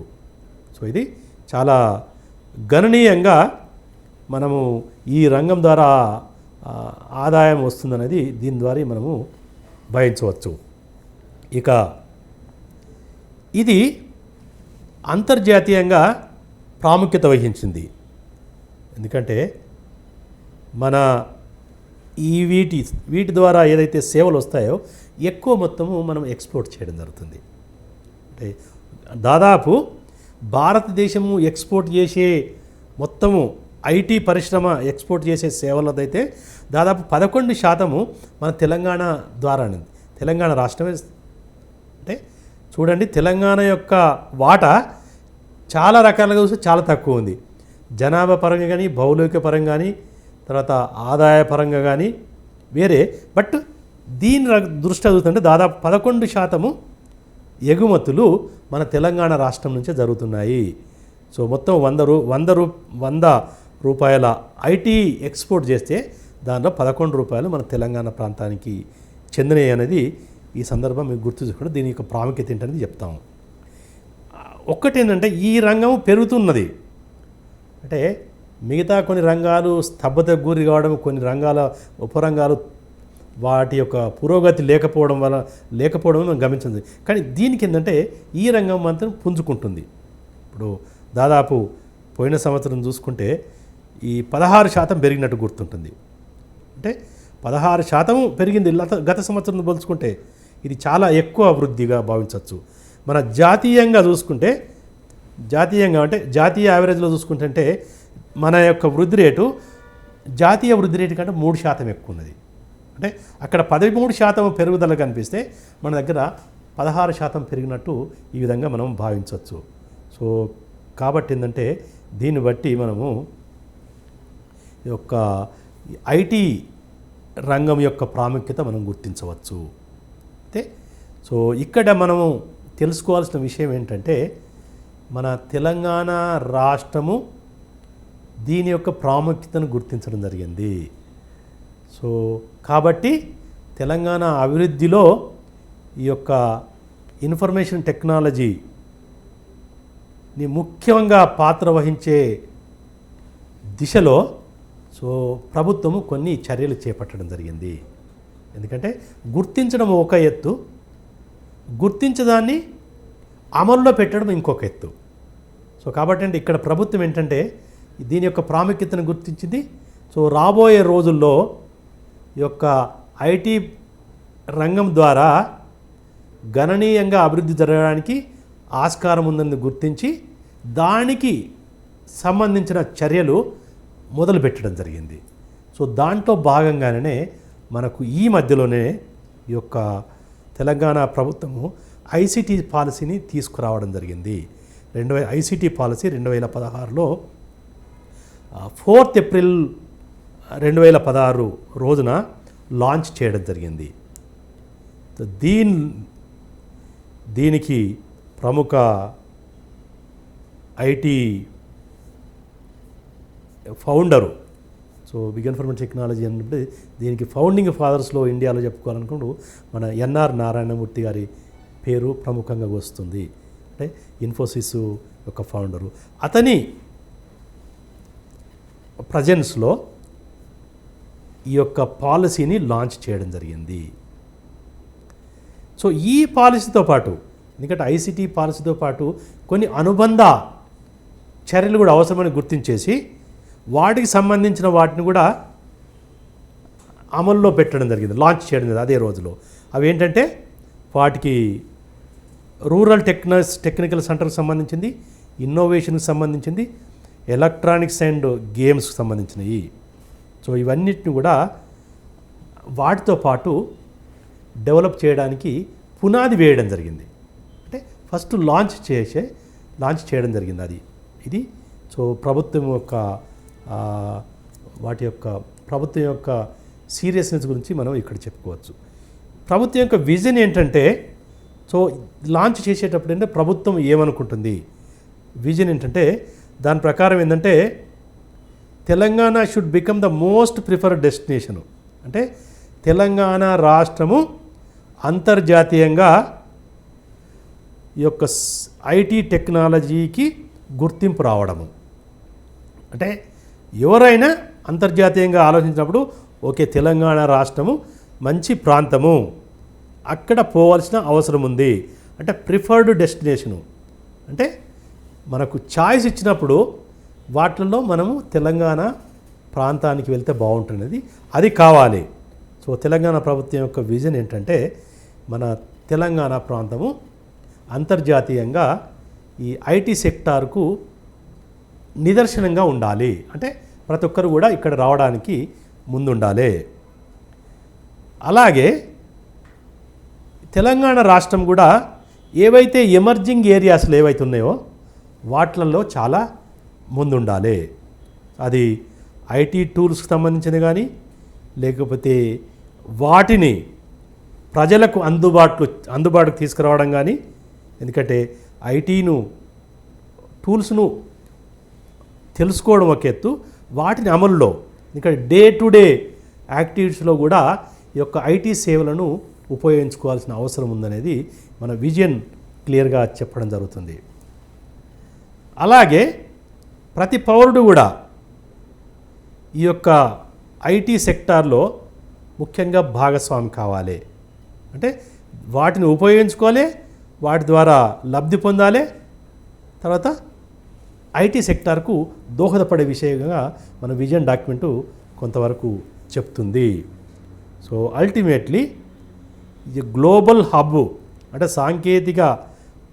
సో ఇది చాలా గణనీయంగా మనము ఈ రంగం ద్వారా ఆదాయం వస్తుందనేది దీని ద్వారా మనము భావించవచ్చు. ఇక ఇది అంతర్జాతీయంగా ప్రాముఖ్యత వహించింది. ఎందుకంటే మన ఈ వీటి ద్వారా ఏదైతే సేవలు వస్తాయో ఎక్కువ మొత్తము మనం ఎక్స్పోర్ట్ చేయడం జరుగుతుంది. అంటే దాదాపు భారతదేశము ఎక్స్పోర్ట్ చేసే మొత్తము ఐటీ పరిశ్రమ ఎక్స్పోర్ట్ చేసే సేవలదైతే దాదాపు 11% మన తెలంగాణ ద్వారానే, తెలంగాణ రాష్ట్రమే. అంటే చూడండి, తెలంగాణ యొక్క వాటా చాలా రకాలుగా చూస్తే చాలా తక్కువ ఉంది. జనాభా పరంగా కానీ, భౌగోళిక పరంగా కానీ, తర్వాత ఆదాయ పరంగా కానీ వేరే. బట్ దీని దృష్టి చూస్తుంటే దాదాపు 11% ఎగుమతులు మన తెలంగాణ రాష్ట్రం నుంచే జరుగుతున్నాయి. సో మొత్తం 100 రూపాయల ఐటీ ఎక్స్పోర్ట్ చేస్తే దాంట్లో 11 రూపాయలు మన తెలంగాణ ప్రాంతానికి చెందినవి అనేది ఈ సందర్భం మీకు గుర్తు చేసుకుంటే దీని యొక్క ప్రాముఖ్యత ఏంటనేది చెప్తాము. ఒక్కటేంటంటే ఈ రంగం పెరుగుతున్నది. అంటే మిగతా కొన్ని రంగాలు స్తబ్దతకు గురి కావడం, కొన్ని రంగాల ఉపరంగాలు వాటి యొక్క పురోగతి లేకపోవడం మనం గమనించింది. కానీ దీనికి ఏంటంటే ఈ రంగం మాత్రం పుంజుకుంటుంది. ఇప్పుడు దాదాపు పోయిన సంవత్సరం చూసుకుంటే ఈ 16% పెరిగినట్టు గుర్తుంటుంది. అంటే 16% పెరిగింది గత సంవత్సరం పోల్చుకుంటే. ఇది చాలా ఎక్కువ వృద్ధిగా భావించవచ్చు. మన జాతీయంగా చూసుకుంటే, అంటే జాతీయ యావరేజ్లో చూసుకుంటే మన యొక్క వృద్ధి రేటు జాతీయ వృద్ధి రేటు కంటే 3% ఎక్కువ ఉన్నది. అంటే అక్కడ 13% పెరుగుదల కనిపిస్తే మన దగ్గర 16% పెరిగినట్టు ఈ విధంగా మనం భావించవచ్చు. సో కాబట్టి ఏంటంటే దీన్ని బట్టి మనము ఈ యొక్క ఐటీ రంగం యొక్క ప్రాముఖ్యత మనం గుర్తించవచ్చు. అయితే సో ఇక్కడ మనము తెలుసుకోవాల్సిన విషయం ఏంటంటే మన తెలంగాణ రాష్ట్రము దీని యొక్క ప్రాముఖ్యతను గుర్తించడం జరిగింది. సో కాబట్టి తెలంగాణ అభివృద్ధిలో ఈ యొక్క ఇన్ఫర్మేషన్ టెక్నాలజీని ముఖ్యంగా పాత్ర వహించే దిశలో సో ప్రభుత్వము కొన్ని చర్యలు చేపట్టడం జరిగింది. ఎందుకంటే గుర్తించడం ఒక ఎత్తు, గుర్తించడాన్ని అమలులో పెట్టడం ఇంకొక ఎత్తు. సో కాబట్టి అంటే ఇక్కడ ప్రభుత్వం ఏంటంటే దీని యొక్క ప్రాముఖ్యతను గుర్తించింది. సో రాబోయే రోజుల్లో ఈ యొక్క ఐటీ రంగం ద్వారా గణనీయంగా అభివృద్ధి జరగడానికి ఆస్కారం ఉందని గుర్తించి దానికి సంబంధించిన చర్యలు మొదలు పెట్టడం జరిగింది. సో దాంట్లో భాగంగానే మనకు ఈ మధ్యలోనే ఈ యొక్క తెలంగాణ ప్రభుత్వము ఐసిటి పాలసీని తీసుకురావడం జరిగింది. ఐసిటి పాలసీ 2016లో 4th ఏప్రిల్ 2016 రోజున లాంచ్ చేయడం జరిగింది. దీనికి ప్రముఖ IT founder, so big information technology అంటే దీనికి ఫౌండింగ్ ఫాదర్స్లో ఇండియాలో చెప్పుకోవాలనుకుంటూ మన ఎన్ఆర్ నారాయణమూర్తి గారి పేరు ప్రముఖంగా వస్తుంది. అంటే ఇన్ఫోసిస్ యొక్క ఫౌండరు. అతని ప్రజెన్స్లో ఈ యొక్క పాలసీని లాంచ్ చేయడం జరిగింది. సో ఈ పాలసీతో పాటు, ఎందుకంటే ఐసిటి పాలసీతో పాటు కొన్ని అనుబంధ చర్యలు కూడా అవసరమని గుర్తించేసి వాటికి సంబంధించిన వాటిని కూడా అమల్లో పెట్టడం జరిగింది, లాంచ్ చేయడం జరిగింది అదే రోజులో. అవి ఏంటంటే వాటికి రూరల్ టెక్నికల్ సెంటర్కి సంబంధించింది, ఇన్నోవేషన్కి సంబంధించింది, ఎలక్ట్రానిక్స్ అండ్ గేమ్స్కి సంబంధించినవి. సో ఇవన్నిటిని కూడా వాటితో పాటు డెవలప్ చేయడానికి పునాది వేయడం జరిగింది. అంటే ఫస్ట్ లాంచ్ చేయడం జరిగింది ఇది. సో ప్రభుత్వం యొక్క ప్రభుత్వం యొక్క సీరియస్నెస్ గురించి మనం ఇక్కడ చెప్పుకోవచ్చు. ప్రభుత్వం యొక్క విజన్ ఏంటంటే, సో లాంచ్ చేసేటప్పుడు అంటే ప్రభుత్వం ఏమనుకుంటుంది, విజన్ ఏంటంటే దాని ప్రకారం ఏంటంటే Telangana should become the most preferred destination. అంటే తెలంగాణ రాష్ట్రము అంతర్జాతీయంగా ఈ యొక్క ఐటీ టెక్నాలజీకి గుర్తింపు రావడము. అంటే ఎవరైనా అంతర్జాతీయంగా ఆలోచించినప్పుడు ఓకే తెలంగాణ రాష్ట్రము మంచి ప్రాంతము, అక్కడ పోవాల్సిన అవసరం ఉంది. అంటే ప్రిఫర్డ్ డెస్టినేషను. అంటే మనకు ఛాయిస్ ఇచ్చినప్పుడు వాటిల్లో మనము తెలంగాణ ప్రాంతానికి వెళ్తే బాగుంటున్నది, అది కావాలి. సో తెలంగాణ ప్రభుత్వం యొక్క విజన్ ఏంటంటే మన తెలంగాణ ప్రాంతము అంతర్జాతీయంగా ఈ ఐటీ సెక్టార్కు నిదర్శనంగా ఉండాలి. అంటే ప్రతి ఒక్కరు కూడా ఇక్కడ రావడానికి ముందుండాలి. అలాగే తెలంగాణ రాష్ట్రం కూడా ఏవైతే ఎమర్జింగ్ ఏరియాస్లు ఏవైతే ఉన్నాయో వాటిల్లో చాలా ముందుండాలి. అది ఐటీ టూల్స్కి సంబంధించింది కానీ, లేకపోతే వాటిని ప్రజలకు అందుబాటుకు తీసుకురావడం కానీ. ఎందుకంటే ఐటీను టూల్స్ను తెలుసుకోవడం ఒక ఎత్తు, వాటిని అమలులో ఇంకా డే టు డే యాక్టివిటీస్లో కూడా ఈ యొక్క ఐటీ సేవలను ఉపయోగించుకోవాల్సిన అవసరం ఉందనేది మన విజన్ క్లియర్గా చెప్పడం జరుగుతుంది. అలాగే ప్రతి పౌరుడు కూడా ఈ యొక్క ఐటీ సెక్టార్లో ముఖ్యంగా భాగస్వామి కావాలి. అంటే వాటిని ఉపయోగించుకోవాలి, వాటి ద్వారా లబ్ధి పొందాలి, తర్వాత ఐటీ సెక్టార్కు దోహదపడే విషయంగా మన విజన్ డాక్యుమెంటు కొంతవరకు చెప్తుంది. సో అల్టిమేట్లీ ఇది గ్లోబల్ హబ్, అంటే సాంకేతిక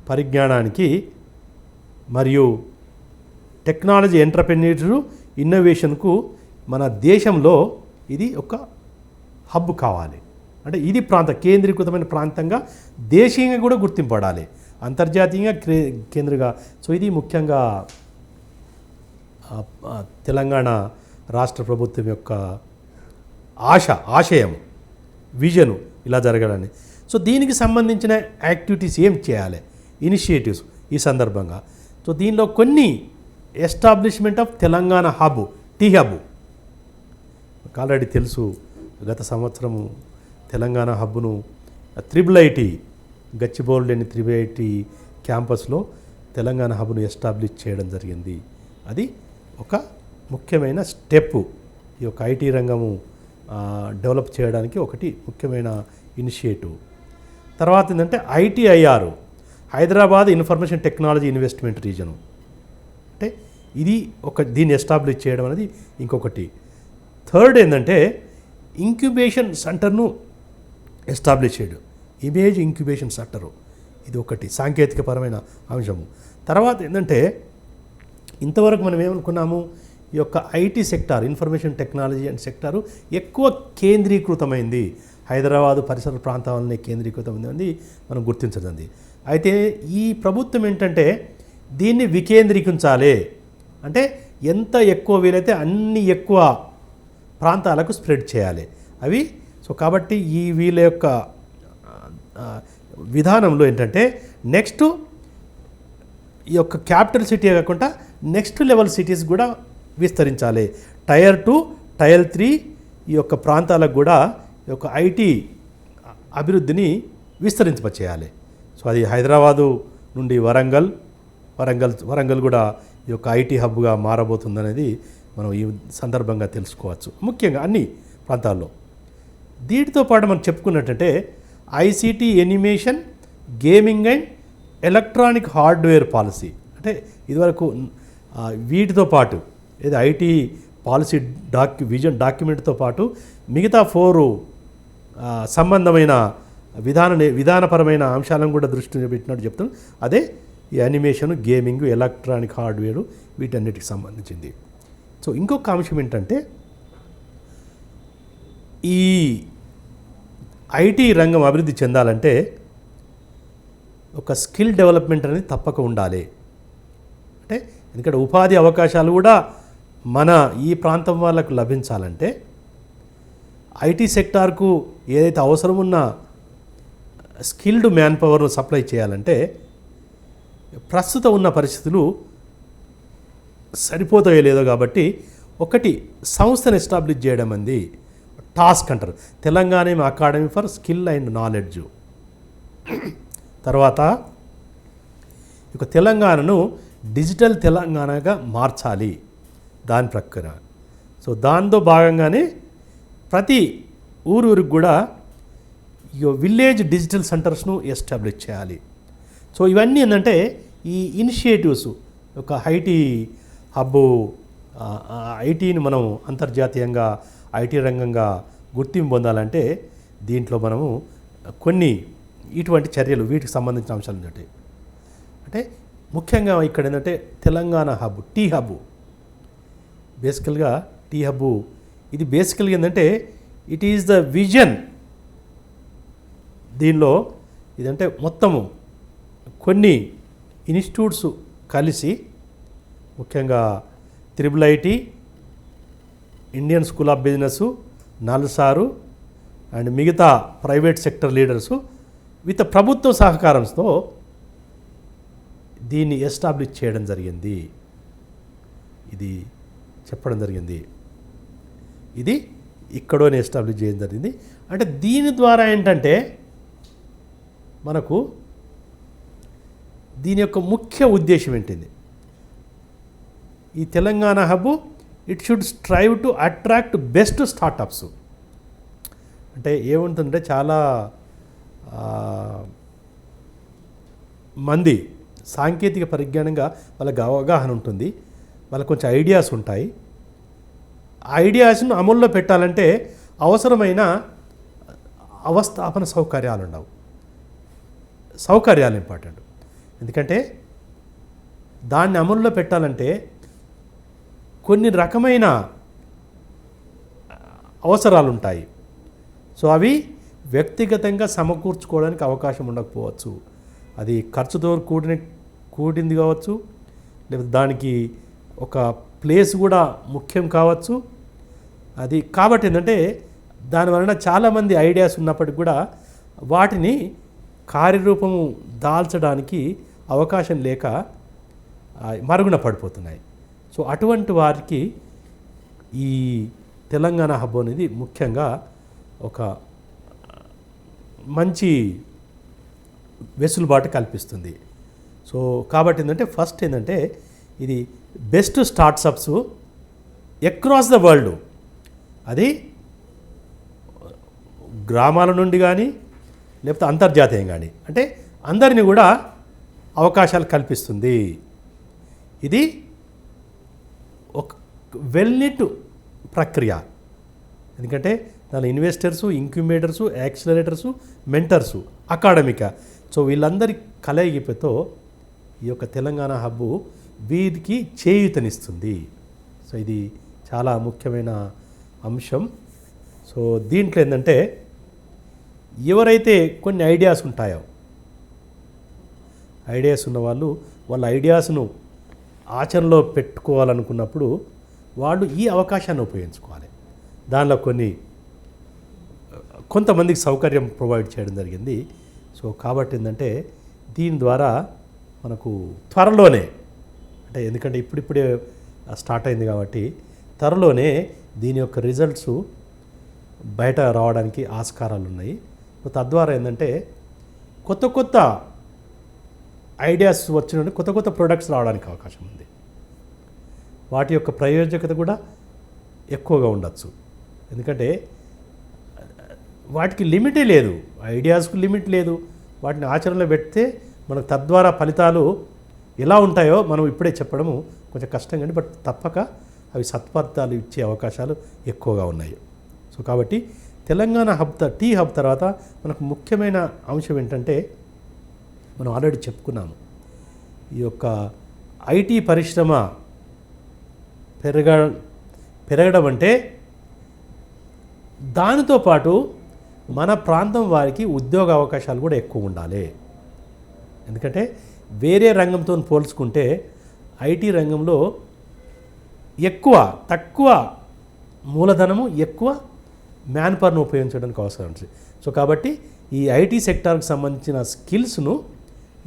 పరిజ్ఞానానికి మరియు టెక్నాలజీ ఎంటర్‌ప్రెన్యూర్‌షిప్ ఇన్నోవేషన్కు మన దేశంలో ఇది ఒక హబ్ కావాలి. అంటే ఇది కేంద్రీకృతమైన ప్రాంతంగా దేశీయంగా కూడా గుర్తింపబడాలి, అంతర్జాతీయంగా కేంద్రంగా. సో ఇది ముఖ్యంగా తెలంగాణ రాష్ట్ర ప్రభుత్వం యొక్క ఆశయం, విజను ఇలా జరగాలని. సో దీనికి సంబంధించిన యాక్టివిటీస్ ఏం చేయాలి, ఇనిషియేటివ్స్ ఈ సందర్భంగా. సో దీనిలో కొన్ని establishment of Telangana hub, T hub already తెలుసు. గత సంవత్సరము తెలంగాణ హబ్ను IIIT గచ్చిబౌలిలోని IIIT క్యాంపస్లో తెలంగాణ హబ్ను ఎస్టాబ్లిష్ చేయడం జరిగింది. అది ఒక ముఖ్యమైన స్టెప్ ఈ యొక్క ఐటీ రంగము డెవలప్ చేయడానికి ఒకటి ముఖ్యమైన ఇనిషియేటివ్. తర్వాత ఏంటంటే ITIR, Hyderabad information technology investment reason. అంటే ఇది దీన్ని ఎస్టాబ్లిష్ చేయడం అనేది ఇంకొకటి. థర్డ్ ఏంటంటే ఇంక్యుబేషన్ సెంటర్ను ఎస్టాబ్లిష్ చేయడం, ఇమేజ్ ఇంక్యుబేషన్ సెంటరు, ఇది ఒకటి సాంకేతికపరమైన అంశము. తర్వాత ఏంటంటే ఇంతవరకు మనం ఏమనుకున్నాము, ఈ యొక్క IT sector, information technology and sector ఎక్కువ కేంద్రీకృతమైంది, హైదరాబాదు పరిసర ప్రాంతాలనే కేంద్రీకృతమైంది మనం గుర్తించదండి. అయితే ఈ ప్రభుత్వం ఏంటంటే దీన్ని వికేంద్రీకరించాలి, అంటే ఎంత ఎక్కువ వీలైతే అన్ని ఎక్కువ ప్రాంతాలకు స్ప్రెడ్ చేయాలి అవి. సో కాబట్టి ఈ వీళ్ళ యొక్క విధానంలో ఏంటంటే నెక్స్ట్ ఈ యొక్క క్యాపిటల్ సిటీ కాకుండా నెక్స్ట్ లెవెల్ సిటీస్ కూడా విస్తరించాలి. టైర్ 2, టైర్ 3 ఈ యొక్క ప్రాంతాలకు కూడా ఈ యొక్క ఐటీ అభివృద్ధిని విస్తరింపచేయాలి. సో అది హైదరాబాదు నుండి వరంగల్ కూడా ఈ యొక్క ఐటీ హబ్గా మారబోతుందనేది మనం ఈ సందర్భంగా తెలుసుకోవచ్చు, ముఖ్యంగా అన్ని ప్రాంతాల్లో. దీటితో పాటు మనం చెప్పుకున్నట్టంటే ICT, animation, gaming and electronic hardware policy, అంటే ఇదివరకు వీటితో పాటు ఏదో ఐటీ పాలసీ విజన్ డాక్యుమెంట్తో పాటు మిగతా 4 సంబంధమైన విధానపరమైన అంశాలను కూడా దృష్టి పెట్టినట్టు చెప్తాను. అదే ఈ యానిమేషన్, గేమింగ్, ఎలక్ట్రానిక్ హార్డ్వేరు వీటన్నిటికి సంబంధించింది. సో ఇంకొక అంశం ఏంటంటే ఈ ఐటీ రంగం అభివృద్ధి చెందాలంటే ఒక స్కిల్ డెవలప్మెంట్ అనేది తప్పక ఉండాలి. అంటే ఎందుకంటే ఉపాధి అవకాశాలు కూడా మన ఈ ప్రాంతం వాళ్ళకు లభించాలంటే ఐటీ సెక్టార్కు ఏదైతే అవసరం ఉన్న స్కిల్డ్ మ్యాన్ పవర్ను సప్లై చేయాలంటే ప్రస్తుతం ఉన్న పరిస్థితులు సరిపోతాయో లేదో కాబట్టి ఒకటి సంస్థను ఎస్టాబ్లిష్ చేయడం అంది టాస్క్ అంటారు, Telangana academy for skill and knowledge. తర్వాత ఇక తెలంగాణను డిజిటల్ తెలంగాణగా మార్చాలి దాని ప్రక్రియ. సో దాంతో భాగంగానే ప్రతి ఊరికి కూడా విలేజ్ డిజిటల్ సెంటర్స్ను ఎస్టాబ్లిష్ చేయాలి. సో ఇవన్నీ ఏంటంటే ఈ ఇనిషియేటివ్స్ ఒక ఐటీ హబ్బు, ఐటీని మనం అంతర్జాతీయంగా ఐటీ రంగంగా గుర్తింపు పొందాలంటే దీంట్లో మనము కొన్ని ఇటువంటి చర్యలు వీటికి సంబంధించిన అంశాలు ఉంటాయి. అంటే ముఖ్యంగా ఇక్కడ ఏంటంటే తెలంగాణ హబ్, టీ హబ్బు, బేసికల్గా టీ హబ్బు ఇది బేసికల్గా ఏంటంటే ఇట్ ఈజ్ ద విజన్. దీనిలో ఇదంటే మొత్తము కొన్ని ఇన్స్టిట్యూట్స్ కలిసి ముఖ్యంగా IIIT, Indian school of business, NALSAR and మిగతా ప్రైవేట్ సెక్టర్ లీడర్సు విత్ ప్రభుత్వ సహకారంతో దీన్ని ఎస్టాబ్లిష్ చేయడం జరిగింది. ఇది చెప్పడం జరిగింది, ఇది ఇక్కడోనే ఎస్టాబ్లిష్ చేయడం జరిగింది. అంటే దీని ద్వారా ఏంటంటే మనకు దీని యొక్క ముఖ్య ఉద్దేశం ఏంటిది, ఈ Telangana hub it should strive to attract best startups. అంటే ఏముంటుందంటే చాలా మంది సాంకేతిక పరిజ్ఞానంగా వాళ్ళకి అవగాహన ఉంటుంది, వాళ్ళకి కొంచెం ఐడియాస్ ఉంటాయి. ఆ ఐడియాస్ను అమల్లో పెట్టాలంటే అవసరమైన అవస్థాపన సౌకర్యాలు ఉండవు. సౌకర్యాలు ఇంపార్టెంట్, ఎందుకంటే దాన్ని అమల్లో పెట్టాలంటే కొన్ని రకమైన అవసరాలు ఉంటాయి. సో అవి వ్యక్తిగతంగా సమకూర్చుకోవడానికి అవకాశం ఉండకపోవచ్చు, అది ఖర్చుతో కూడింది కావచ్చు, లేకపోతే దానికి ఒక ప్లేస్ కూడా ముఖ్యం కావచ్చు. అది కాబట్టి ఏంటంటే దానివలన చాలామంది ఐడియాస్ ఉన్నప్పటికీ కూడా వాటిని కార్యరూపము దాల్చడానికి అవకాశం లేక మరుగున పడిపోతున్నాయి. సో అటువంటి వారికి ఈ తెలంగాణ హబ్ అనేది ముఖ్యంగా ఒక మంచి వెసులుబాటు కల్పిస్తుంది. సో కాబట్టి ఏంటంటే ఫస్ట్ ఏంటంటే ఇది best startups across the world, అది గ్రామాల నుండి కానీ లేకపోతే అంతర్జాతీయం కానీ, అంటే అందరినీ కూడా అవకాశాలు కల్పిస్తుంది. ఇది ఒక వెల్నిట్ ప్రక్రియ, ఎందుకంటే దాని ఇన్వెస్టర్సు, ఇంక్యుబేటర్సు, యాక్సిలరేటర్సు, మెంటర్సు, అకాడమిక, సో వీళ్ళందరి కలయికతో ఈ యొక్క తెలంగాణ హబ్బు వీరికి చేయూతనిస్తుంది. సో ఇది చాలా ముఖ్యమైన అంశం. సో దీంట్లో ఏంటంటే ఎవరైతే కొన్ని ఐడియాస్ ఉంటాయో, ఐడియాస్ ఉన్నవాళ్ళు వాళ్ళ ఐడియాస్ను ఆచరణలో పెట్టుకోవాలనుకున్నప్పుడు వాళ్ళు ఈ అవకాశాన్ని ఉపయోగించుకోవాలి. దానిలో కొంతమందికి సౌకర్యం ప్రొవైడ్ చేయడం జరిగింది. సో కాబట్టి ఏంటంటే దీని ద్వారా మనకు త్వరలోనే, అంటే ఎందుకంటే ఇప్పుడిప్పుడే స్టార్ట్ అయింది కాబట్టి త్వరలోనే దీని యొక్క రిజల్ట్స్ బయట రావడానికి ఆస్కారాలు ఉన్నాయి. తద్వారా ఏంటంటే కొత్త కొత్త ఐడియాస్ వచ్చిన కొత్త కొత్త ప్రొడక్ట్స్ రావడానికి అవకాశం ఉంది. వాటి యొక్క ప్రయోజకత కూడా ఎక్కువగా ఉండొచ్చు. ఎందుకంటే వాటికి లిమిటే లేదు, ఐడియాస్కు లిమిట్ లేదు. వాటిని ఆచరణలో పెడితే మనకు తద్వారా ఫలితాలు ఎలా ఉంటాయో మనం ఇప్పుడే చెప్పడము కొంచెం కష్టం, కానీ బట్ తప్పక అవి సత్ఫలితాలు ఇచ్చే అవకాశాలు ఎక్కువగా ఉన్నాయి. సో కాబట్టి తెలంగాణ టీ హబ్ తర్వాత మనకు ముఖ్యమైన అంశం ఏంటంటే మనం ఆల్రెడీ చెప్పుకున్నాము, ఈ యొక్క ఐటీ పరిశ్రమ పెరగడం అంటే దానితో పాటు మన ప్రాంతం వారికి ఉద్యోగ అవకాశాలు కూడా ఎక్కువ ఉండాలి. ఎందుకంటే వేరే రంగంతో పోల్చుకుంటే ఐటీ రంగంలో తక్కువ మూలధనము, ఎక్కువ మ్యాన్ పవర్ను ఉపయోగించడానికి అవసరం ఉంటుంది. సో కాబట్టి ఈ ఐటీ సెక్టార్కి సంబంధించిన స్కిల్స్ను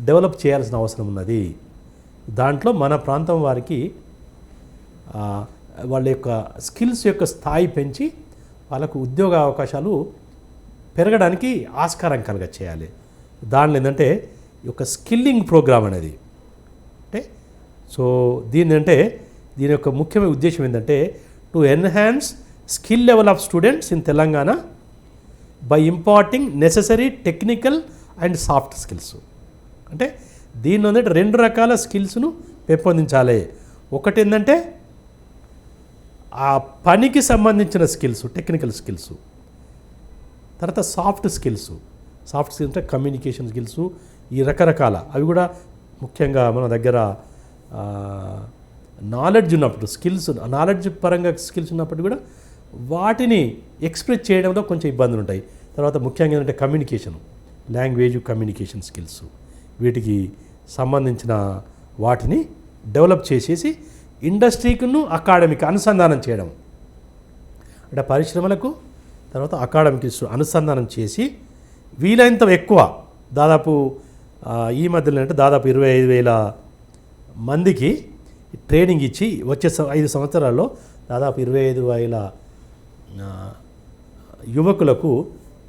డెవలప్ చేయాల్సిన అవసరం ఉన్నది. దాంట్లో మన ప్రాంతం వారికి వాళ్ళ యొక్క స్కిల్స్ యొక్క స్థాయి పెంచి వాళ్ళకు ఉద్యోగ అవకాశాలు పెరగడానికి ఆస్కారం కలుగ చేయాలి. దానిలో ఏంటంటే ఈ యొక్క స్కిల్లింగ్ ప్రోగ్రామ్ అనేది అంటే సో దీని యొక్క ముఖ్యమైన ఉద్దేశం ఏంటంటే to enhance skill level of students in Telangana by imparting necessary technical and soft skills. అంటే దీనిలో ఏంటంటే 2 రకాల స్కిల్స్ను పెంపొందించాలి. ఒకటి ఏంటంటే ఆ పనికి సంబంధించిన స్కిల్స్, టెక్నికల్ స్కిల్స్. తర్వాత సాఫ్ట్ స్కిల్స్ అంటే కమ్యూనికేషన్ స్కిల్స్, ఈ రకరకాల అవి కూడా ముఖ్యంగా మన దగ్గర నాలెడ్జ్ ఉన్నప్పుడు నాలెడ్జ్ పరంగా స్కిల్స్ ఉన్నప్పుడు కూడా వాటిని ఎక్స్ప్రెస్ చేయడంలో కొంచెం ఇబ్బందులు ఉంటాయి. తర్వాత ముఖ్యంగా ఏంటంటే లాంగ్వేజ్ కమ్యూనికేషన్ స్కిల్స్, వీటికి సంబంధించిన వాటిని డెవలప్ చేసేసి ఇండస్ట్రీకును అకాడమీకి అనుసంధానం చేయడం, అంటే పరిశ్రమలకు తర్వాత అకాడమీకి అనుసంధానం చేసి వీలైనంత ఎక్కువ దాదాపు ఈ మధ్యలో అంటే దాదాపు 25,000 మందికి ట్రైనింగ్ ఇచ్చి వచ్చే 5 సంవత్సరాల్లో దాదాపు 25,000 యువకులకు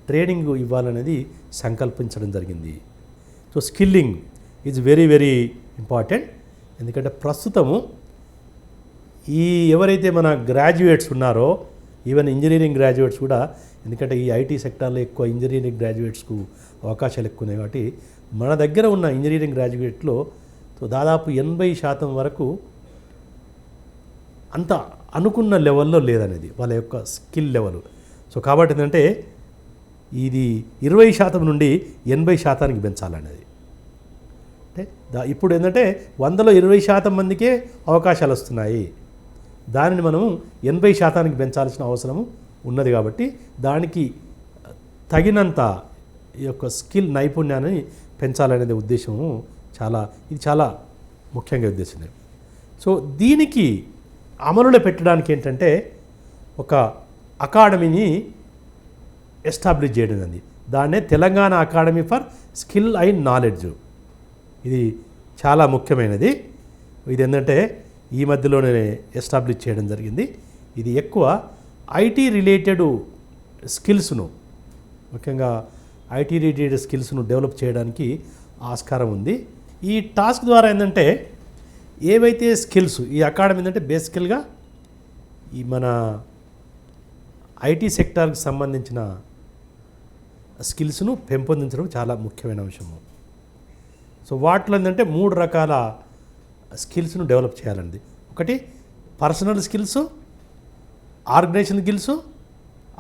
ట్రైనింగ్ ఇవ్వాలనేది సంకల్పించడం జరిగింది. So skilling is very very important. ఎందుకంటే ప్రస్తుతము ఎవరైతే మన గ్రాడ్యుయేట్స్ ఉన్నారో, ఈవెన్ ఇంజనీరింగ్ గ్రాడ్యుయేట్స్ కూడా, ఎందుకంటే ఈ ఐటీ సెక్టార్లో ఎక్కువ ఇంజనీరింగ్ గ్రాడ్యుయేట్స్కు అవకాశాలు ఎక్కువ ఉన్నాయి కాబట్టి మన దగ్గర ఉన్న ఇంజనీరింగ్ గ్రాడ్యుయేట్లో దాదాపు 80% వరకు అంత అనుకున్న లెవెల్లో లేదనేది వాళ్ళ యొక్క స్కిల్ లెవెల్. సో కాబట్టి ఏంటంటే ఇది 20% నుండి 80%కి పెంచాలనేది. అంటే ఇప్పుడు ఏంటంటే 100లో 20% మందికే అవకాశాలు వస్తున్నాయి. దానిని మనము 80%కి పెంచాల్సిన అవసరము ఉన్నది. కాబట్టి దానికి తగినంత ఈ యొక్క స్కిల్ నైపుణ్యాన్ని పెంచాలనేది ఉద్దేశము ఇది చాలా ముఖ్యంగా ఉద్దేశం. సో దీనికి అమలులో పెట్టడానికి ఏంటంటే ఒక అకాడమీని ఎస్టాబ్లిష్ చేయడం అండి. దాన్నే Telangana academy for skill and knowledge. ఇది చాలా ముఖ్యమైనది. ఇది ఏంటంటే ఈ మధ్యలోనే ఎస్టాబ్లిష్ చేయడం జరిగింది. ఇది ఎక్కువ ఐటీ రిలేటెడ్ స్కిల్స్ను, ముఖ్యంగా ఐటీ రిలేటెడ్ స్కిల్స్ను డెవలప్ చేయడానికి ఆస్కారం ఉంది. ఈ టాస్క్ ద్వారా ఏంటంటే ఏవైతే స్కిల్స్ ఈ అకాడమీ ఏంటంటే బేసికల్గా ఈ మన ఐటీ సెక్టార్కి సంబంధించిన స్కిల్స్ను పెంపొందించడం చాలా ముఖ్యమైన అంశము. సో వాటిలో ఏంటంటే 3 రకాల స్కిల్స్ను డెవలప్ చేయాలండి. ఒకటి personal skills, organisation skills,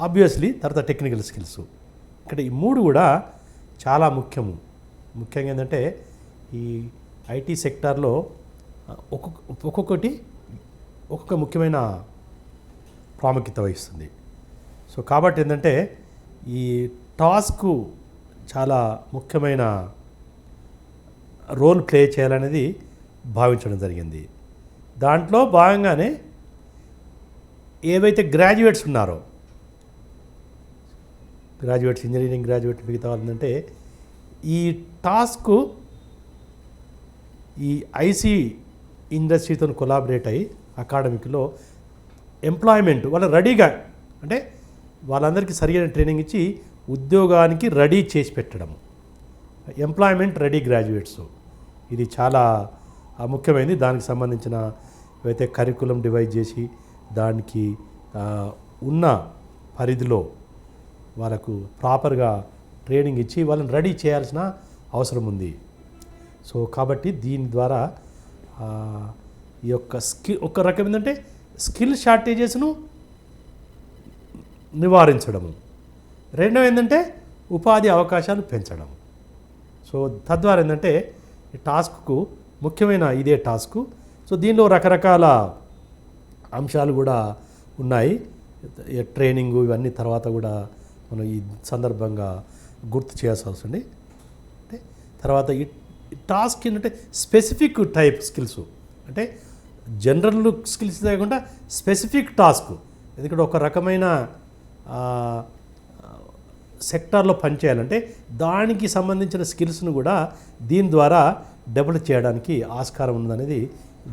obviously తర్వాత టెక్నికల్ స్కిల్స్. ఇక్కడ ఈ 3 కూడా చాలా ముఖ్యంగా ఏంటంటే ఈ ఐటీ సెక్టార్లో ఒక్కొక్కటి ఒక్కొక్క ముఖ్యమైన ప్రాముఖ్యత వహిస్తుంది. సో కాబట్టి ఏంటంటే ఈ టాస్క్ చాలా ముఖ్యమైన రోల్ ప్లే చేయాలనేది భావించడం జరిగింది. దాంట్లో భాగంగానే ఏవైతే గ్రాడ్యుయేట్స్ ఉన్నారో, గ్రాడ్యుయేట్స్, ఇంజనీరింగ్ గ్రాడ్యుయేట్ మిగతా వాళ్ళంటే ఈ టాస్క్ ఈ ఐసీ ఇండస్ట్రీతో కొలాబరేట్ అయ్యి అకాడమిక్లో ఎంప్లాయ్మెంట్ వాళ్ళ రెడీగా, అంటే వాళ్ళందరికీ సరైన ట్రైనింగ్ ఇచ్చి ఉద్యోగానికి రెడీ చేసి పెట్టడం, ఎంప్లాయ్మెంట్ రెడీ గ్రాడ్యుయేట్స్. ఇది చాలా ముఖ్యమైనది. దానికి సంబంధించిన ఏవైతే కరికులం డివైడ్ చేసి దానికి ఉన్న పరిధిలో వాళ్ళకు ప్రాపర్గా ట్రైనింగ్ ఇచ్చి వాళ్ళని రెడీ చేయాల్సిన అవసరం ఉంది. సో కాబట్టి దీని ద్వారా ఈ యొక్క ఒక రకం ఏంటంటే స్కిల్ షార్టేజెస్ను నివారించడము, రెండవ ఏంటంటే ఉపాధి అవకాశాలు పెంచడం. సో తద్వారా ఏంటంటే ఈ టాస్క్కు ముఖ్యమైన ఇదే టాస్క్. సో దీనిలో రకరకాల అంశాలు కూడా ఉన్నాయి. ట్రైనింగు ఇవన్నీ తర్వాత కూడా మనం ఈ సందర్భంగా గుర్తు చేయాల్సి వస్తుంది. అంటే తర్వాత ఈ టాస్క్ ఏంటంటే స్పెసిఫిక్ టైప్ స్కిల్స్, అంటే జనరల్ స్కిల్స్ లేకుండా స్పెసిఫిక్ టాస్క్. ఎందుకంటే ఒక రకమైన సెక్టార్లో పనిచేయాలంటే దానికి సంబంధించిన స్కిల్స్ను కూడా దీని ద్వారా డెవలప్ చేయడానికి ఆస్కారం ఉందనేది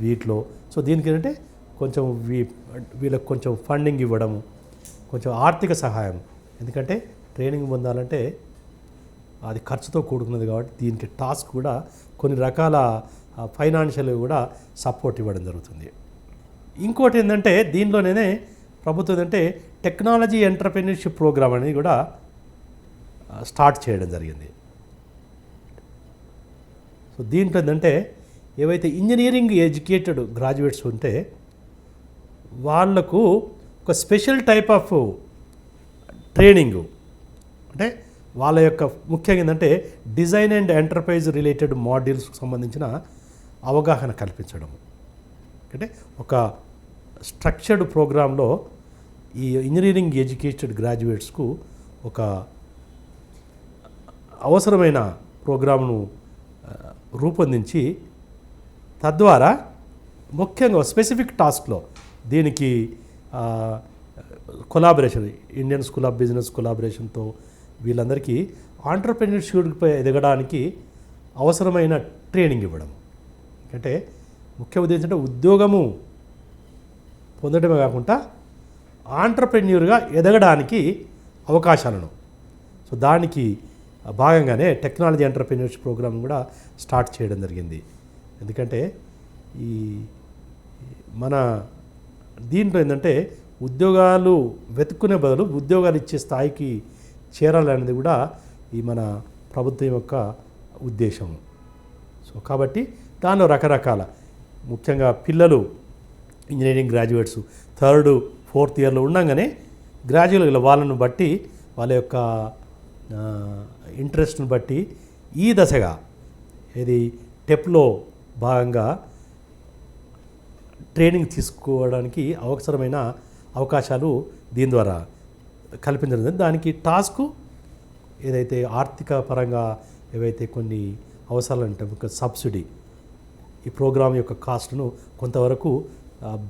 వీటిలో. సో దీనికి ఏంటంటే కొంచెం వీళ్ళకి కొంచెం ఫండింగ్ ఇవ్వడము, కొంచెం ఆర్థిక సహాయం. ఎందుకంటే ట్రైనింగ్ పొందాలంటే అది ఖర్చుతో కూడుకున్నది కాబట్టి దీనికి టాస్క్ కూడా కొన్ని రకాల ఫైనాన్షియల్ కూడా సపోర్ట్ ఇవ్వడం జరుగుతుంది. ఇంకోటి ఏంటంటే దీనిలోనే ప్రభుత్వం ఏంటంటే టెక్నాలజీ ఎంటర్‌ప్రెన్యూర్‌షిప్ ప్రోగ్రామ్ అనేది కూడా స్టార్ట్ చేయడం జరిగింది. సో దీంట్లో ఏంటంటే ఏవైతే ఇంజనీరింగ్ ఎడ్యుకేటెడ్ గ్రాడ్యుయేట్స్ ఉంటే వాళ్లకు ఒక స్పెషల్ టైప్ ఆఫ్ ట్రైనింగు, అంటే వాళ్ళ యొక్క ముఖ్యంగా ఏంటంటే డిజైన్ అండ్ ఎంటర్ప్రైజ్ రిలేటెడ్ మాడ్యూల్స్కి సంబంధించిన అవగాహన కల్పించడం. అంటే ఒక స్ట్రక్చర్డ్ ప్రోగ్రాంలో ఈ ఇంజనీరింగ్ ఎడ్యుకేటెడ్ గ్రాడ్యుయేట్స్కు ఒక అవసరమైన ప్రోగ్రామ్ను రూపొందించి తద్వారా ముఖ్యంగా స్పెసిఫిక్ టాస్క్లో దీనికి collaboration, Indian school of business కొలాబరేషన్తో వీళ్ళందరికీ ఆంటర్‌ప్రెన్యూర్‌షిప్‌పై ఎదగడానికి అవసరమైన ట్రైనింగ్ ఇవ్వడం. అంటే ముఖ్య ఉద్దేశం అంటే ఉద్యోగము పొందడమే కాకుండా ఆంటర్‌ప్రెన్యూర్‌గా ఎదగడానికి అవకాశాలను. సో దానికి భాగంగానే టెక్నాలజీ ఎంటర్‌ప్రెన్యూర్‌షిప్ ప్రోగ్రామ్ కూడా స్టార్ట్ చేయడం జరిగింది. ఎందుకంటే ఈ మన దీంట్లో ఏంటంటే ఉద్యోగాలు వెతుక్కునే బదులు ఉద్యోగాలు ఇచ్చే స్థాయికి చేరాలనేది కూడా ఈ మన ప్రభుత్వం యొక్క ఉద్దేశం. సో కాబట్టి దానిలో రకరకాల ముఖ్యంగా పిల్లలు ఇంజనీరింగ్ గ్రాడ్యుయేట్స్ 3rd, 4th ఇయర్లో ఉండగానే గ్రాడ్యుయేట్గా వాళ్ళను బట్టి వాళ్ళ యొక్క ఇంట్రెస్ట్ని బట్టి ఈ దశగా ఇది టెప్లో భాగంగా ట్రైనింగ్ తీసుకోవడానికి అవసరమైన అవకాశాలు దీని ద్వారా కల్పించడం. దానికి టాస్క్ ఏదైతే ఆర్థిక పరంగా ఏవైతే కొన్ని అవసరాలు అంటే సబ్సిడీ, ఈ ప్రోగ్రాం యొక్క కాస్ట్ను కొంతవరకు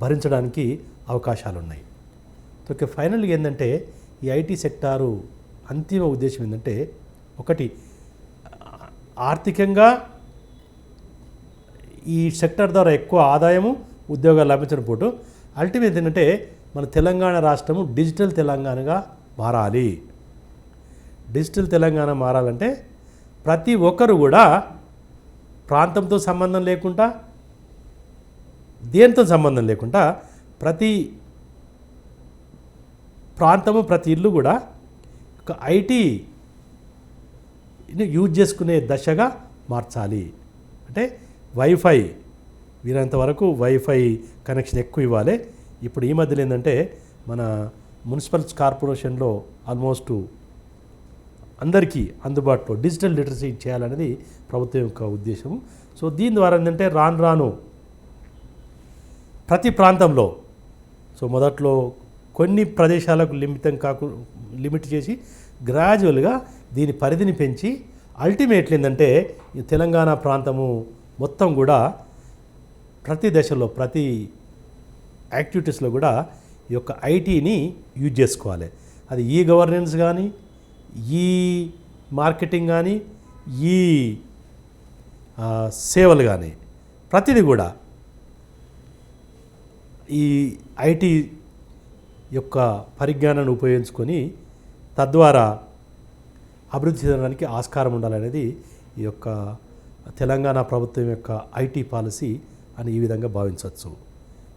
భరించడానికి అవకాశాలు ఉన్నాయి. ఓకే, ఫైనల్గా ఏంటంటే ఈ ఐటీ సెక్టారు అంతిమ ఉద్దేశం ఏంటంటే ఒకటి ఆర్థికంగా ఈ సెక్టర్ ద్వారా ఎక్కువ ఆదాయము ఉద్యోగాలు లభించిన పూట అల్టిమేట్ ఏంటంటే మన తెలంగాణ రాష్ట్రము డిజిటల్ తెలంగాణగా మారాలి. డిజిటల్ తెలంగాణ మారాలంటే ప్రతి ఒక్కరు కూడా ప్రాంతంతో సంబంధం లేకుండా, దేనితో సంబంధం లేకుండా ప్రతి ప్రాంతము, ప్రతి ఇల్లు కూడా ఒక ఐటీని యూజ్ చేసుకునే దశగా మార్చాలి. అంటే వైఫై వీరంత వరకు వైఫై కనెక్షన్ ఎక్కువ ఇవ్వాలి. ఇప్పుడు ఈ మధ్యలో ఏంటంటే మన మున్సిపల్ కార్పొరేషన్లో ఆల్మోస్ట్ అందరికీ అందుబాటులో డిజిటల్ లిటరసీ చేయాలనేది ప్రభుత్వం యొక్క ఉద్దేశం. సో దీని ద్వారా ఏంటంటే రాను రాను ప్రతి ప్రాంతంలో సో మొదట్లో కొన్ని ప్రదేశాలకు లిమిట్ చేసి గ్రాడ్యువల్గా దీని పరిధిని పెంచి అల్టిమేట్లీ ఏంటంటే ఈ తెలంగాణ ప్రాంతము మొత్తం కూడా ప్రతి దశలో ప్రతి యాక్టివిటీస్లో కూడా ఈ యొక్క ఐటీని యూజ్ చేసుకోవాలి. అది ఈ గవర్నెన్స్ కానీ, ఈ మార్కెటింగ్ కానీ, ఈ సేవలు కానీ ప్రతిదీ కూడా ఈ ఐటీ యొక్క పరిజ్ఞానాన్ని ఉపయోగించుకొని తద్వారా అభివృద్ధి చెందడానికి ఆస్కారం ఉండాలనేది ఈ యొక్క తెలంగాణ ప్రభుత్వం యొక్క ఐటీ పాలసీ అని ఈ విధంగా భావించవచ్చు.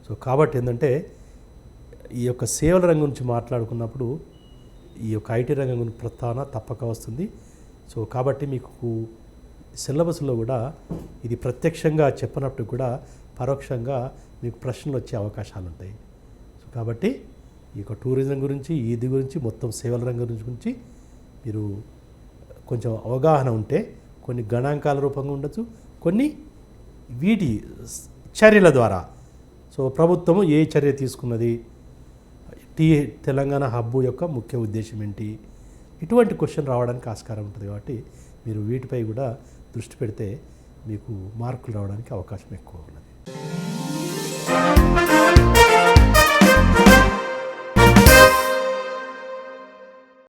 సో కాబట్టి ఏంటంటే ఈ యొక్క సేవల రంగం గురించి మాట్లాడుకున్నప్పుడు ఈ యొక్క ఐటీ రంగం గురించి ప్రస్తావన తప్పక వస్తుంది. సో కాబట్టి మీకు సిలబస్లో కూడా ఇది ప్రత్యక్షంగా చెప్పినప్పుడు కూడా పరోక్షంగా మీకు ప్రశ్నలు వచ్చే అవకాశాలు ఉంటాయి. సో కాబట్టి ఈ యొక్క టూరిజం గురించి, ఇది గురించి, మొత్తం సేవల రంగం గురించి మీరు కొంచెం అవగాహన ఉంటే కొన్ని గణాంకాల రూపంగా ఉండొచ్చు, కొన్ని వీటి చర్యల ద్వారా సో ప్రభుత్వము ఏ చర్య తీసుకున్నది, తెలంగాణ హబ్బు యొక్క ముఖ్య ఉద్దేశం ఏంటి, ఇటువంటి క్వశ్చన్ రావడానికి ఆస్కారం ఉంటుంది. కాబట్టి మీరు వీటిపై కూడా దృష్టి పెడితే మీకు మార్కులు రావడానికి అవకాశం ఎక్కువ ఉన్నది.